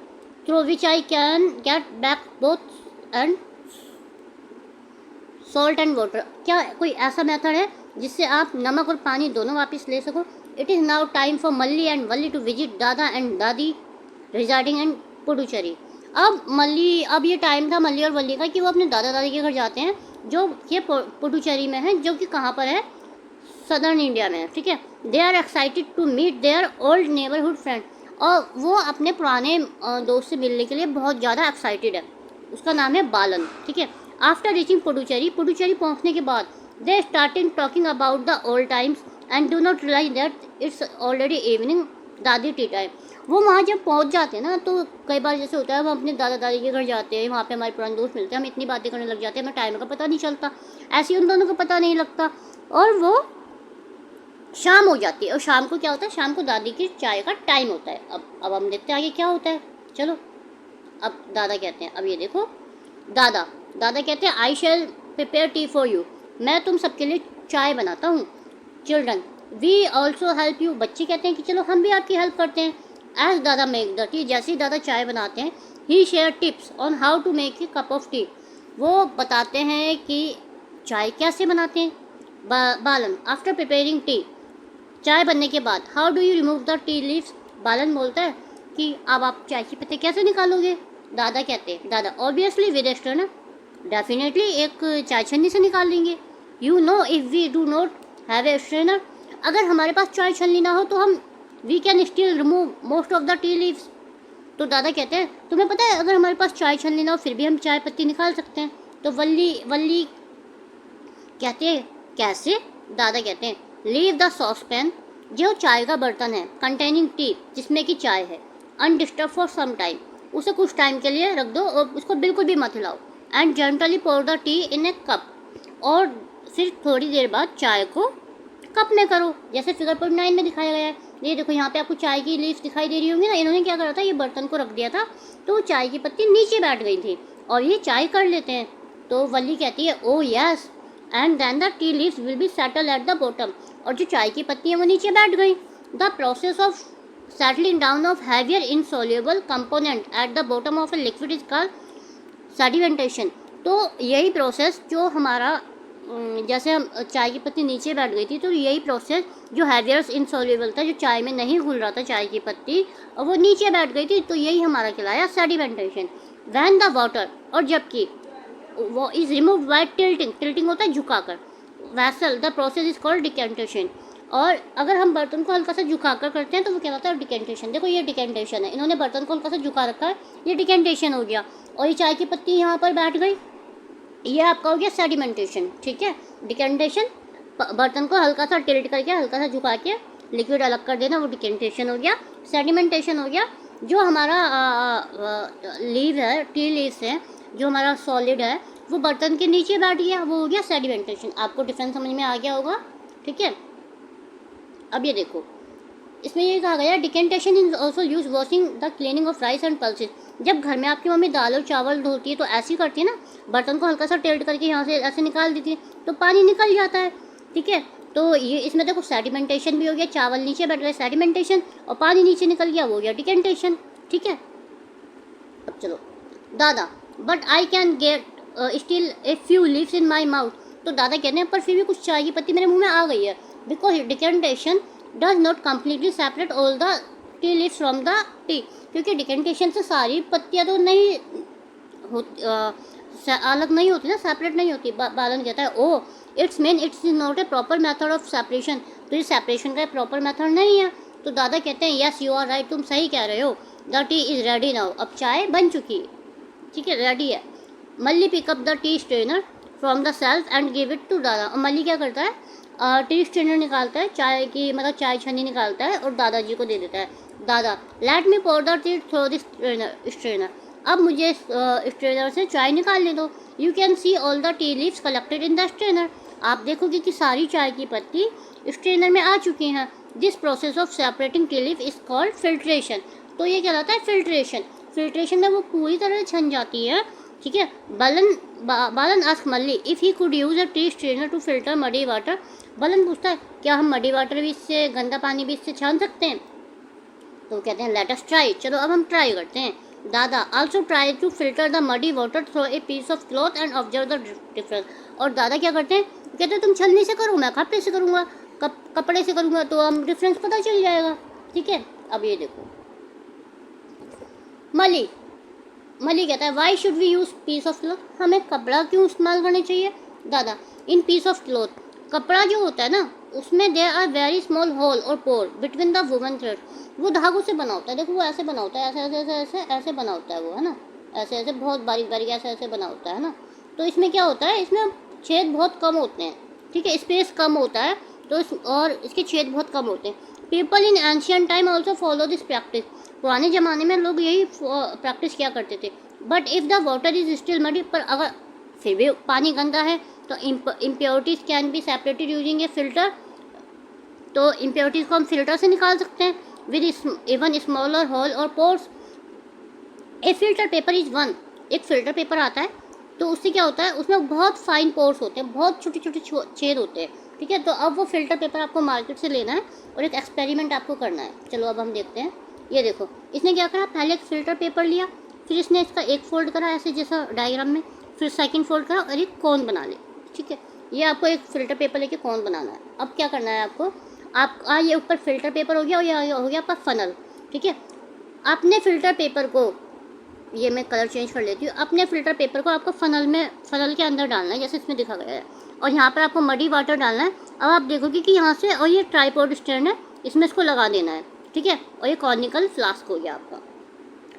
through which I can get back both and salt and water? क्या कोई ऐसा मेथड है जिससे आप नमक और पानी दोनों वापस ले सको? It is now time for Malli and Valli to visit dada and dadi residing इन पुडुचेरी। अब ये टाइम था मल्ली और वल्ली का कि वो अपने दादा दादी के घर जाते हैं, जो ये पुडुचेरी में है, जो कि कहाँ पर है? सदर्न इंडिया में है, ठीक है। They are excited to meet their old neighbourhood friend, और वो अपने पुराने दोस्त से मिलने के लिए बहुत ज़्यादा एक्साइटेड है। उसका नाम है बालन, ठीक है। आफ्टर रीचिंग पुडुचेरी पहुँचने के बाद they starting talking about the old times and do not realise that it's already evening dadi tea time. वो वहाँ जब पहुँच जाते हैं ना, तो कई बार जैसे होता है हम अपने दादा दादी के घर जाते हैं, वहाँ पे हमारे पुराने दोस्त मिलते हैं, हम इतनी बातें करने लग जाते हैं, हमें टाइम का पता नहीं चलता, ऐसे ही उन दोनों को पता नहीं लगता, और वो शाम हो जाती है। और शाम को क्या होता है? शाम को दादी की चाय का टाइम होता है। अब हम देखते हैं आगे क्या होता है। चलो, अब दादा कहते हैं, अब ये देखो, दादा कहते हैं I shall prepare tea for you, मैं तुम सबके लिए चाय बनाता हूँ। Children we also help you, बच्चे कहते हैं कि चलो हम भी आपकी हेल्प करते हैं। एज दादा मेक द टी, जैसे ही दादा चाय बनाते हैं, he share tips on how to make a cup of tea, वो बताते हैं कि चाय कैसे बनाते हैं। बालन आफ्टर प्रिपेयरिंग टी, चाय बनने के बाद, how do you remove the tea leaves, Balan बोलता है कि अब आप चाय के पत्ते कैसे निकालोगे? दादा कहते हैं, दादा ऑब्वियसली विद स्ट्रेनर, डेफिनेटली एक चाय छन्नी से निकाल लेंगे। You know if we do not have a strainer, अगर हमारे पास चाय छन्नी ना हो तो हम we can still remove most of the tea leaves. तो दादा कहते हैं तुम्हें पता है अगर हमारे पास चाय छन्नी ना हो फिर भी हम चाय पत्ती निकाल सकते हैं। तो वल्ली कहते हैं कैसे? दादा कहते हैं लीव द सॉसपैन, जो चाय का बर्तन है, कंटेनिंग टी, जिसमें कि चाय है, अनडिस्टर्ब फॉर सम टाइम, उसे कुछ टाइम के लिए रख दो और उसको बिल्कुल भी मत हिलाओ। And gently pour the tea in a cup, और फिर थोड़ी देर बाद चाय को कप में करो, जैसे फिगर 9 में दिखाया गया है। ये देखो यहाँ पे आपको चाय की लीफ दिखाई दे रही होंगी ना, इन्होंने क्या करा था, ये बर्तन को रख दिया था तो चाय की पत्ती नीचे बैठ गई थी और ये चाय कर लेते हैं। तो वल्ली कहती है oh yes and then the tea leaves will be settle at the bottom, और जो चाय की पत्ती है वो नीचे बैठ गई। The process of settling down of heavier insoluble component at the bottom of a liquid is called sedimentation। तो यही प्रोसेस जो हमारा जैसे हम चाय की पत्ती नीचे बैठ गई थी, तो यही प्रोसेस जो हैवियर इनसॉल्युबल था, जो चाय में नहीं घुल रहा था चाय की पत्ती और वो नीचे बैठ गई थी, तो यही हमारा कहलाया सेडिमेंटेशन। व्हेन द वाटर, और जबकि वो is remove by tilting, tilting होता है झुकाकर, vessel the process is called decantation. और अगर हम बर्तन को हल्का सा झुकाकर करते हैं तो वो कहलाता है डिकेंटेशन। देखो ये डिकेंटेशन है, इन्होंने बर्तन को हल्का सा झुका रखा है, ये डिकेंटेशन हो गया। और ये चाय की पत्ती यहाँ पर बैठ गई, ये आपका हो गया सेडिमेंटेशन। ठीक है, डिकेंटेशन बर्तन को हल्का सा टिल्ट करके हल्का सा झुका के लिक्विड अलग कर देना, वो डिकेंटेशन हो गया। सेडिमेंटेशन हो गया जो हमारा लीव है, टी लीव्स है, जो हमारा सॉलिड है वो बर्तन के नीचे बैठ गया, वो हो गया सेडिमेंटेशन। आपको डिफरेंस समझ में आ गया होगा। ठीक है, अब ये देखो इसमें ये कहा गया decantation is also use washing the cleaning of rice and pulses. जब घर में आपकी मम्मी दाल और चावल धोती है तो ऐसे ही करती है ना, बर्तन को हल्का सा टिल्ट करके यहाँ से ऐसे निकाल देती है तो पानी निकल जाता है। ठीक है, तो ये इसमें देखो सेडिमेंटेशन भी हो गया, चावल नीचे बैठ गए सेडिमेंटेशन, और पानी नीचे निकल गया वो हो गया डिकेंटेशन। ठीक है, अब चलो दादा but I can get still a few leaves in my mouth. तो दादा कहते हैं पर फिर भी कुछ चाय की पत्ती मेरे मुंह में आ गई है, because decantation does not completely separate all the tea leaves from the T. क्योंकि डिकेंटेशन से सारी पत्तियाँ तो नहीं अलग नहीं होती ना, सेपरेट नहीं होती। बालन कहता है oh it's mean it's not a proper method of separation. तो ये सेपरेशन का प्रॉपर मेथड नहीं है। तो दादा कहते हैं यस यू आर राइट, तुम सही कह रहे हो, the tea is ready now, अब चाय बन चुकी है। ठीक है, रेडी है। Malli pick up the tea strainer from the shelf and give it to dada. और मल्ली क्या करता है, टी स्ट्रेनर निकालता है, चाय की मतलब चाय छन्नी निकालता है और दादाजी को दे देता है। Dada let me pour the tea through this strainer, अब मुझे स्ट्रेनर से चाय निकालने दो। You can see all the tea leaves collected in the strainer, आप देखोगे कि सारी चाय की पत्ती स्ट्रेनर में आ चुकी हैं। This process of separating T leave is called filtration. तो ये कहलाता है फिल्ट्रेशन। फिल्ट्रेशन में वो पूरी तरह छन जाती है। ठीक है, Balan ask Malli if he could use a tea strainer to filter muddy water. Balan पूछता है क्या हम मडी वाटर भी इससे, गंदा पानी भी इससे छान सकते हैं। तो कहते हैं लेट अस ट्राई, चलो अब हम ट्राई करते हैं। Dada also try to filter the muddy water through a piece of cloth and observe the difference. और दादा क्या करते हैं, कहते हैं तुम छलनी से करो, मैं कपड़े से करूँगा, कपड़े से करूँगा तो हम डिफरेंस पता चल जाएगा। ठीक है, अब ये देखो मली कहता है why should we use piece of cloth, हमें कपड़ा क्यों इस्तेमाल करना चाहिए। दादा इन पीस ऑफ क्लॉथ, कपड़ा जो होता है ना उसमें there are very small hole और pore between the woven thread. वो धागों से बना होता है, देखो वो ऐसे बना होता है, ऐसे ऐसे ऐसे ऐसे ऐसे बना होता है वो, है ना, ऐसे ऐसे बहुत बारीक बारीक ऐसे ऐसे बना होता है ना। तो इसमें क्या होता है, इसमें छेद बहुत कम होते हैं। ठीक है, स्पेस कम होता है तो और इसके छेद बहुत कम होते हैं। People in ancient time also follow this practice, पुराने ज़माने में लोग यही प्रैक्टिस किया करते थे। But if the water is still muddy, पर अगर फिर भी पानी गंदा है तो impurities can be separated using A filter. तो इम्प्योरिटीज़ को हम फिल्टर से निकाल सकते हैं विद इवन स्मॉलर होल और pores. A filter paper is one, एक फिल्टर पेपर आता है तो उससे क्या होता है, उसमें बहुत फाइन पोर्स होते हैं, बहुत छोटे छोटे छेद होते हैं। ठीक है, तो अब वो फिल्टर पेपर आपको मार्केट से लेना है और एक एक्सपेरिमेंट आपको करना है। चलो अब हम देखते हैं। ये देखो इसने क्या करा, पहले एक फ़िल्टर पेपर लिया, फिर इसने इसका एक फोल्ड करा ऐसे जैसा डायग्राम में, फिर सेकंड फोल्ड करा और एक कोन बना ले। ठीक है, ये आपको एक फ़िल्टर पेपर लेके कोन बनाना है। अब क्या करना है आपको, आप ये ऊपर फ़िल्टर पेपर हो गया और ये हो गया आपका फ़नल। ठीक है, अपने फ़िल्टर पेपर को, ये मैं कलर चेंज कर लेती हूँ, अपने फ़िल्टर पेपर को आपको फ़नल के अंदर डालना है जैसे इसमें दिखा गया है, और यहाँ पर आपको मडी वाटर डालना है। अब आप देखोगे कि यहाँ से, और ये ट्राइपॉड स्टैंड है, इसमें इसको लगा देना है। ठीक है, और ये कॉर्निकल फ्लास्क हो गया आपका।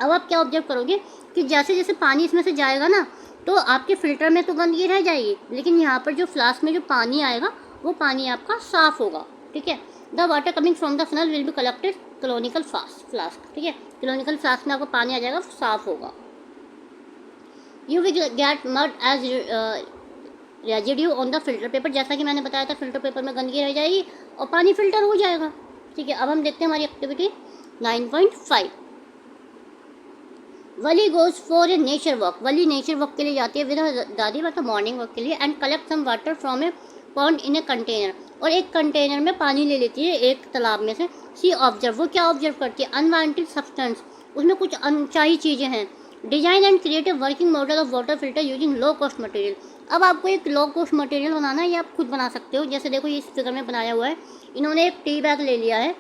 अब आप क्या ऑब्जर्व करोगे कि जैसे जैसे पानी इसमें से जाएगा ना तो आपके फ़िल्टर में तो गंदगी रह जाएगी, लेकिन यहाँ पर जो फ्लास्क में जो पानी आएगा वो पानी आपका साफ़ होगा। ठीक है, the water coming from the funnel will be collected conical flask. ठीक है, कलोनिकल फ्लास्क में आपको पानी आ जाएगा, साफ़ होगा। You will get mud as residue on the filter paper, जैसा कि मैंने बताया था फ़िल्टर पेपर में गंदगी रह जाएगी और पानी फ़िल्टर हो जाएगा। ठीक है, अब हम देखते हैं हमारी activity 9.5। Wali goes for a nature walk. Wali nature walk के लिए जाती है विद दादी, मतलब मॉर्निंग वॉक के लिए, and collect some water from a pond in a container. और एक कंटेनर में पानी ले लेती है एक तालाब में से। सी ऑब्जर्व, वो क्या ऑब्जर्व करती है? अनवांटेड सब्सटेंस, उसमें कुछ अनचाही चीज़ें हैं। Design and create a working model of water filter using low cost material. अब आपको एक लो कॉस्ट मटेरियल बनाना है, ये आप खुद बना सकते हो। जैसे देखो ये इस फिगर में बनाया हुआ है, इन्होंने एक टी बैग ले लिया है,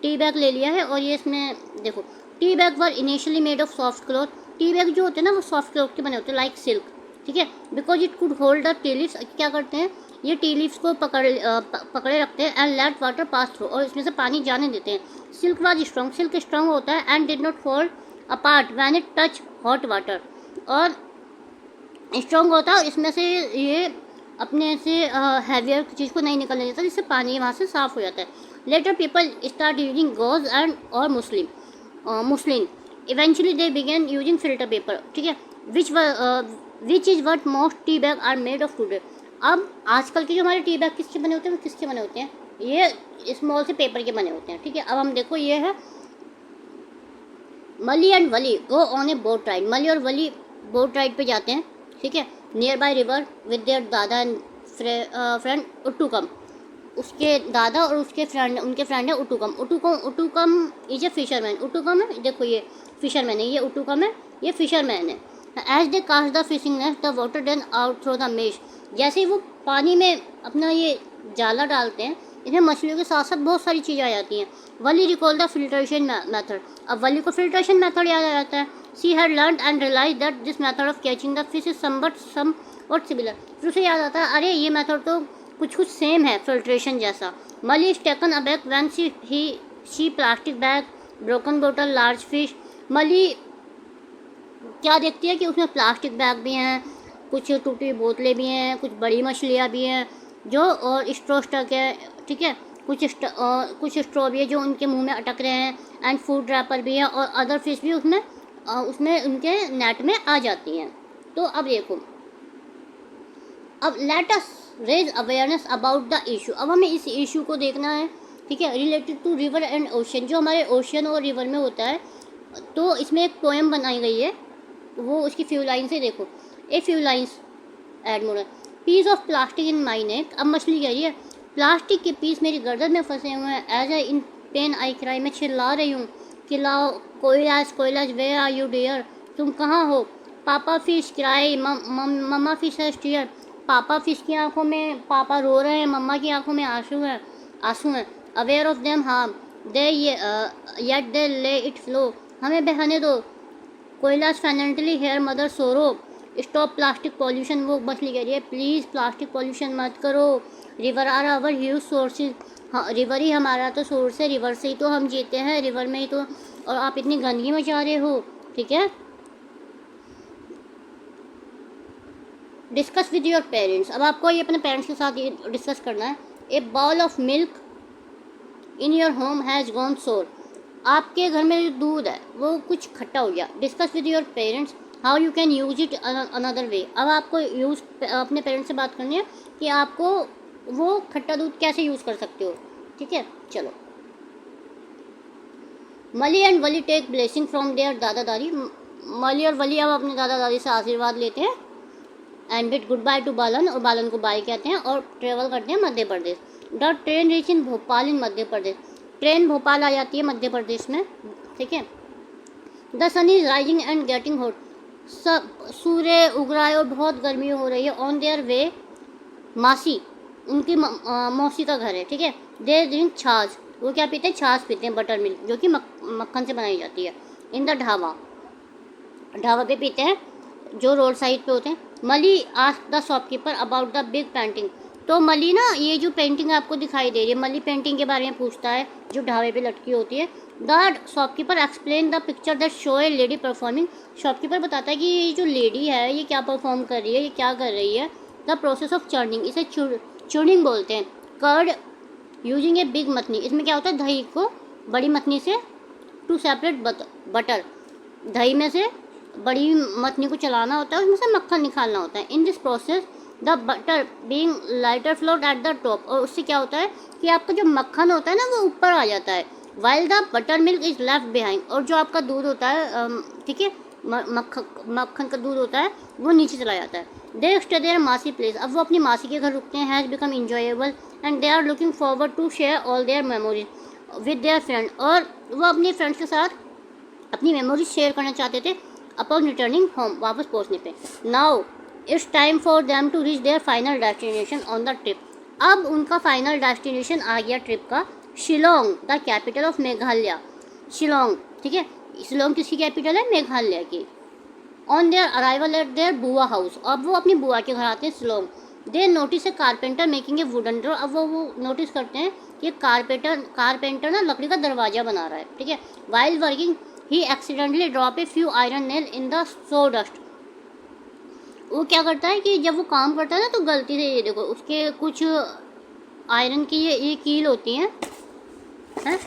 टी बैग ले लिया है, और ये इसमें देखो tea bag were initially made of soft cloth. Tea bag जो होते हैं ना वो सॉफ्ट क्लॉथ के बने होते हैं, लाइक सिल्क, ठीक है, because it could hold the tea leaves. क्या करते हैं ये टी लीव्स को पकड़े रखते हैं, and let water pass through, और इसमें से पानी जाने देते हैं। Silk was strong, silk strong होता है, and did not fall apart when it touch hot water, और स्ट्रॉन्ग होता है, और इसमें से ये अपने से हैवियर चीज़ को नहीं निकलने देता, जिससे पानी वहाँ से साफ़ हो जाता है। Later people start using gauze and और muslin. Eventually they begin using filter paper, ठीक है, which is what most tea bag are made of today. अब आजकल के जो हमारे टी बैग किसके बने होते हैं, वो किसके बने होते हैं? ये स्मॉल से पेपर के बने होते हैं, ठीक है। अब हम देखो ये है मली and Wali go on A boat ride. मली और वली बोट राइड पे जाते हैं, ठीक है, near by river with their दादा एंड फ्रेंड उटुकम। उसके दादा और उसके फ्रेंड, उनके फ्रेंड है उटुकम। उटुकम इज ए फिशरमैन। उटुकम है, देखो ये फिशरमैन है, ये उटुकम है, ये फिशरमैन है। As they cast the fishing net the water then out through the mesh. जैसे ही वो पानी में अपना ये जाला डालते हैं, इसमें मछलियों के साथ साथ बहुत सारी चीज़ें आ जाती हैं। Valli recall the filtration method. अब वली को फिल्ट्रेशन मेथड याद आ जाता है। She had learn and realise that this method of catching the fish is somewhat similar. फिर उसे याद आता है, अरे ये मेथड तो कुछ सेम है फिल्ट्रेशन जैसा। Malli is taken aback when she plastic bag, broken बोतल, लार्ज फिश। मली क्या देखती है कि उसमें प्लास्टिक बैग भी हैं, कुछ टूटी बोतलें भी हैं, कुछ बड़ी मछलियाँ भी हैं जो, और स्ट्रॉ स्टक है, ठीक है, कुछ स्ट्रॉ भी है जो उनके मुंह में अटक रहे हैं, एंड फूड रैपर भी है, और अदर फिश भी उसमें उनके नेट में आ जाती हैं। तो अब देखो, अब let us raise awareness about the issue. अब हमें इस इशू को देखना है, ठीक है, related to river and ocean, जो हमारे ओशन और रिवर में होता है। तो इसमें एक पोएम बनाई गई है, वो उसकी फ्यू लाइन से देखो, a few lines add more. Piece of plastic in my neck. अब मछली कह रही है प्लास्टिक के पीस मेरी गर्दन में फंसे हुए हैं। As I in pain I cry, मैं चिल्ला रही हूँ, चिल्लाओ कोयलाज वे आर यू डियर, तुम कहाँ हो? Papa fish cry, mama fish has tear. Papa fish की आंखों में, पापा रो रहे हैं, मम्मा की आंखों में आंसू हैं। Aware of them harm they yet they ले इट फ्लो। हमें बहने दो। कोयलाज फाइनेंटली हेयर मदर सोरो, स्टॉप प्लास्टिक पॉल्यूशन। वो मछली कह रही है प्लीज़ प्लास्टिक पॉल्यूशन मत करो। River are our huge sources. हाँ, रिवर ही हमारा तो सोर्स है, रिवर से ही तो हम जीते हैं, रिवर में ही तो, और आप इतनी गंदगी मचा रहे हो, ठीक है। Discuss with your parents. अब आपको ये अपने पेरेंट्स के साथ ये डिस्कस करना है। A bowl of milk in your home has gone sour. आपके घर में जो दूध है वो कुछ खट्टा हो गया। Discuss with your parents how you can use it another way. अब आपको अपने पेरेंट्स से बात करनी है कि आपको वो खट्टा दूध कैसे यूज़ कर सकते हो, ठीक है। चलो, Malli and Valli take blessing from their dada dadi. मली और वली अब अपने दादा दादी से आशीर्वाद लेते हैं, and bid goodbye to Balan, और बालन को बाय कहते हैं, और ट्रेवल करते हैं Madhya Pradesh. The train reach in Bhopal in Madhya Pradesh. Train Bhopal आ जाती है मध्य प्रदेश में, ठीक है। The sun is rising and getting hot. सब सूर्य उग रहा है और बहुत गर्मी हो रही है। ऑन देयर वे मासी, उनकी मौसी का घर है, ठीक है। दे ड्रिंक छाछ। वो क्या पीते हैं? छाछ पीते हैं, बटर मिल्क, जो कि मक्खन से बनाई जाती है। इन द ढाबा पे पीते हैं जो रोड साइड पे होते हैं। मली ask the shopkeeper about the big painting. तो मली ना, ये जो पेंटिंग आपको दिखाई दे रही है, मली पेंटिंग के बारे में पूछता है जो ढाबे पे लटकी होती है। The shopkeeper explain the picture that show A lady performing. Shopkeeper बताता है कि ये जो लेडी है ये क्या परफॉर्म कर रही है, ये क्या कर रही है। द प्रोसेस ऑफ चर्निंग, इसे चर्निंग बोलते हैं। Curd using a big mathani. इसमें क्या होता है? दही को बड़ी मथनी से टू सेपरेट बटर, दही में से बड़ी मथनी को चलाना होता है, उसमें से मक्खन निकालना होता है। In this process the butter being lighter float at the top, और उससे क्या होता है कि आपका जो मक्खन होता है ना वो ऊपर आ जाता है, while the butter milk is left behind, और जो आपका दूध होता है ठीक है, मक्खन का दूध होता है वो नीचे चला जाता है। They stay their masi place, अब वो अपनी मासी के घर रुकते हैं, has become enjoyable and they are looking forward to share all their memories with their friend, और वो अपने फ्रेंड्स के साथ अपनी मेमोरीज शेयर करना चाहते थे अपॉन रिटर्निंग होम, वापस पहुंचने पे। Now it's time for them to reach their final destination on the trip, अब उनका फाइनल डेस्टिनेशन आ गया ट्रिप का, Shillong the capital of Meghalaya, Shillong, ठीक है, शिलोंग किसकी कैपिटल है, मेघालय की। On their arrival at their bua house, अब वो अपनी बुआ के घर आते हैं Shillong. They notice a carpenter making a wooden door, अब वो नोटिस करते हैं कि कारपेंटर ना लकड़ी का दरवाजा बना रहा है, ठीक है। While working he accidentally drop a few iron nail in the so dust, वो क्या करता है कि जब वो काम करता है ना तो गलती से, ये देखो उसके कुछ आयरन की ये कील होती हैं है?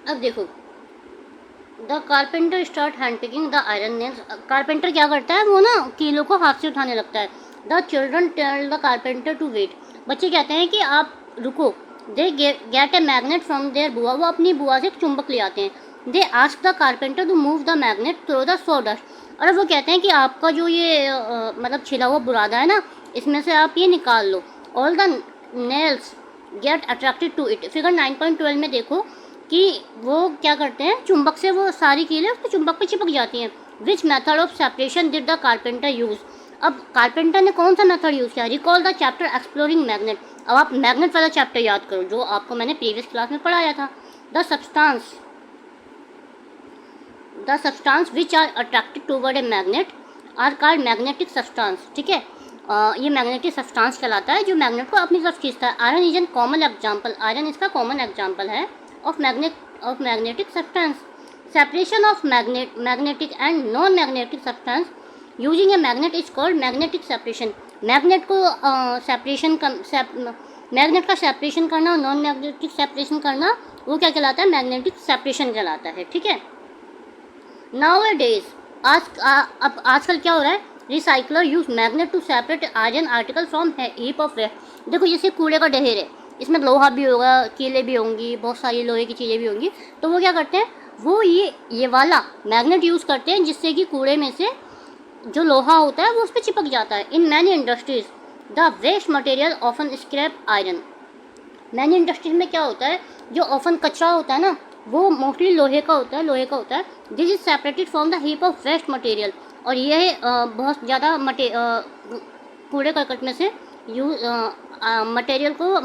अब देखो, the carpenter start hand picking the iron nails, carpenter क्या करता है वो ना कीलों को हाथ से उठाने लगता है। The children tell the carpenter to wait, बच्चे कहते हैं कि आप रुको। They get a magnet from their bua, वो अपनी बुआ से एक चुंबक ले आते हैं। They ask the carpenter to move the magnet through the sawdust, और वो कहते हैं कि आपका जो ये मतलब छिला हुआ बुरादा है ना, इसमें से आप ये निकाल लो। All the nails get attracted to it, figure 9.12 में देखो कि वो क्या करते हैं, चुंबक से वो सारी कीलें उसके चुंबक पे चिपक जाती हैं। Which method of separation did the carpenter use, अब कारपेंटर ने कौन सा मेथड यूज़ किया, recall the chapter exploring magnet, अब आप मैग्नेट वाला चैप्टर याद करो जो आपको मैंने प्रीवियस क्लास में पढ़ाया था। The substance which are attracted toward a magnet are called magnetic substance, ठीक है। ये मैग्नेटिक सब्सटेंस कहलाता है जो मैग्नेट को अपनी तरफ खींचता है। Iron is an common example, iron इसका कॉमन एग्जाम्पल है of magnetic substance. Separation of magnetic and non-magnetic substance using a magnet is called magnetic separation. Magnet को मैग्नेट का सेपरेशन करना और नॉन मैग्नेटिक सेपरेशन करना वो क्या कहलाता है, मैग्नेटिक सेपरेशन कहलाता है, ठीक है। नाउ ए डेज अब आजकल क्या हो रहा है, recycler use magnet to separate iron article from heap of waste, देखो जैसे कूड़े का ढेर है, इसमें लोहा भी होगा, कीलें भी होंगी, बहुत सारी लोहे की चीज़ें भी होंगी, तो वो क्या करते हैं, वो ये वाला मैग्नेट यूज़ करते हैं जिससे कि कूड़े में से जो लोहा होता है वो उस पर चिपक जाता है। In many industries the waste material often scrap iron, many industries में क्या होता है, जो ऑफन कचरा होता है ना वो मोस्टली लोहे का होता है। This is separated from the heap of waste material, और यह बहुत ज़्यादा कूड़े करकट में से मटेरियल को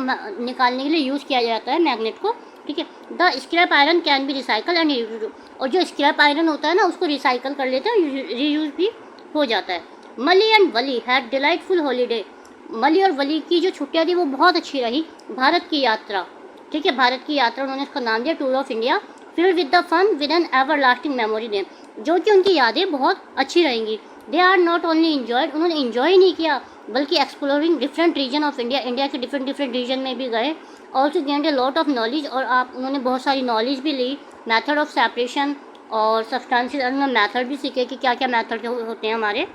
निकालने के लिए यूज़ किया जाता है मैग्नेट को, ठीक है। The scrap iron can be recycle and reuse, और जो स्क्रैप आयरन होता है ना उसको रिसाइकल कर लेते हैं, रीयूज भी हो जाता है। मली and Wali had delightful holiday, मली और वली की जो छुट्टियाँ थी वो बहुत अच्छी रही। भारत की यात्रा, ठीक है, भारत की यात्रा उन्होंने इसका नाम दिया tour of India, filled with the fun with an everlasting memory them, जो कि उनकी यादें बहुत अच्छी रहेंगी। They are not only enjoyed, उन्होंने इंजॉय नहीं किया बल्कि exploring different region of India, India के डिफरेंट रीजन में भी गए। Also gained a lot of knowledge, और उन्होंने बहुत सारी नॉलेज भी ली, मैथड ऑफ सेपरेशन और सब्सटेंसेस, उन्होंने मैथड भी सीखे कि क्या क्या मैथड होते हैं हमारे,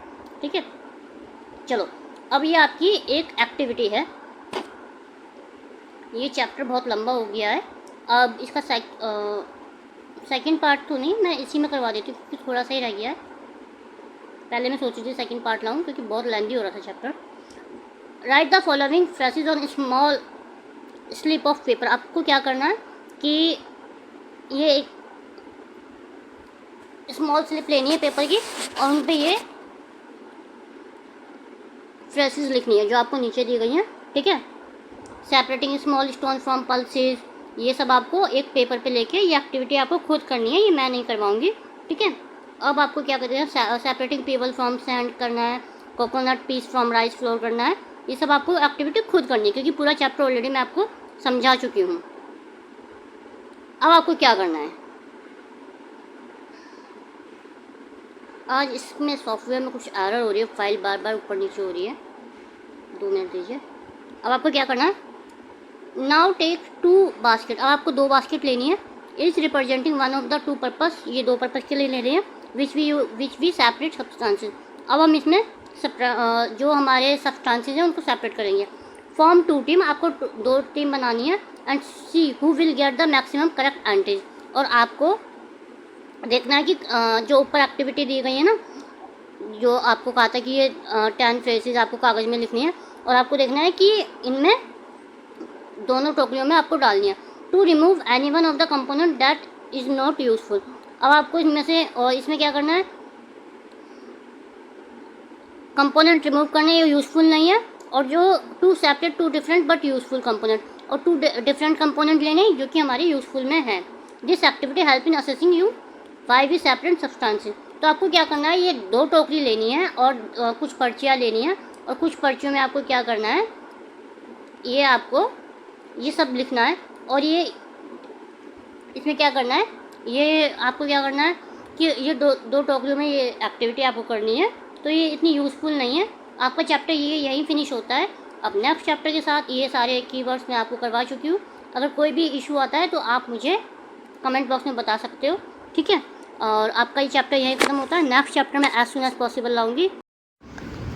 ठीक है। चलो अब ये आपकी एक एक्टिविटी है, ये चैप्टर बहुत लंबा हो गया है, अब इसका सेकंड पार्ट तो नहीं, मैं इसी में करवा देती हूँ क्योंकि थोड़ा सा ही रह गया है। पहले मैं सोची थी सेकंड पार्ट लाऊं क्योंकि बहुत लेंदी हो रहा था chapter. Right the following phrases on small slip of paper, आपको क्या करना है कि ये एक स्मॉल स्लिप लेनी है पेपर की और उन पे ये फ्रेजेस लिखनी है जो आपको नीचे दी गई हैं, ठीक है। Separating small stone from pulses, ये सब आपको एक पेपर पे लेके ये एक्टिविटी आपको खुद करनी है, ये मैं नहीं करवाऊंगी, ठीक है। अब आपको क्या करते हैं, सेपरेटिंग पेबल फ्रॉम सैंड करना है, coconut piece from rice flour करना है, ये सब आपको एक्टिविटी खुद करनी है क्योंकि पूरा चैप्टर ऑलरेडी मैं आपको समझा चुकी हूँ। अब आपको क्या करना है, आज इसमें सॉफ्टवेयर में कुछ एरर हो रही है, फाइल बार बार ऊपर नीचे हो रही है, 2 मिनट दीजिए। अब आपको क्या करना है, नाउ टेक 2 बास्केट। अब आपको 2 बास्केट लेनी है। Is representing one of the 2 purpose, ये 2 पर्पस के लिए ले रहे हैं। Which we separate substances. अब हम इसमें जो हमारे सब्सटेंसेस हैं उनको सेपरेट करेंगे। फॉर्म 2 टीम, आपको 2 टीम बनानी है। And see who will get the maximum correct entries. और आपको देखना है कि जो ऊपर एक्टिविटी दी गई है ना, जो आपको कहा था कि ये 10 फ्रेजेस आपको कागज़ में लिखनी है, और आपको देखना है कि इनमें दोनों टोकरियों में आपको डालनी है। To remove any one of the component that is not useful. अब आपको इनमें से और इसमें क्या करना है, कंपोनेंट रिमूव करने, ये यूज़फुल नहीं है। और जो 2 separate 2 different but useful component, और 2 डिफरेंट कंपोनेंट लेने जो कि हमारे यूज़फुल में है। This activity help in assessing you 5 separate substances. तो आपको क्या करना है, ये 2 टोकरी लेनी है और कुछ पर्चियाँ लेनी है, और कुछ पर्चियों में आपको क्या करना है, ये आपको ये सब लिखना है। और ये इसमें क्या करना है, ये आपको क्या करना है कि ये दो टोकरियों में ये एक्टिविटी आपको करनी है। तो ये इतनी यूज़फुल नहीं है। आपका चैप्टर ये यहीं फिनिश होता है। अब नेक्स्ट चैप्टर के साथ ये सारे कीवर्ड्स मैं आपको करवा चुकी हूँ। अगर कोई भी इशू आता है तो आप मुझे कमेंट बॉक्स में बता सकते हो, ठीक है। और आपका ये चैप्टर यहीं ख़त्म होता है। नेक्स्ट चैप्टर मैं एज सून एज पॉसिबल लाऊंगी।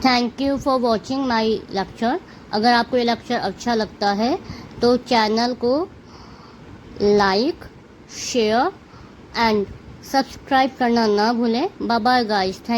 Thank you for watching my lecture. अगर आपको ये लेक्चर अच्छा लगता है तो चैनल को लाइक, शेयर एंड सब्सक्राइब करना ना भूलें। Bye bye guys, thank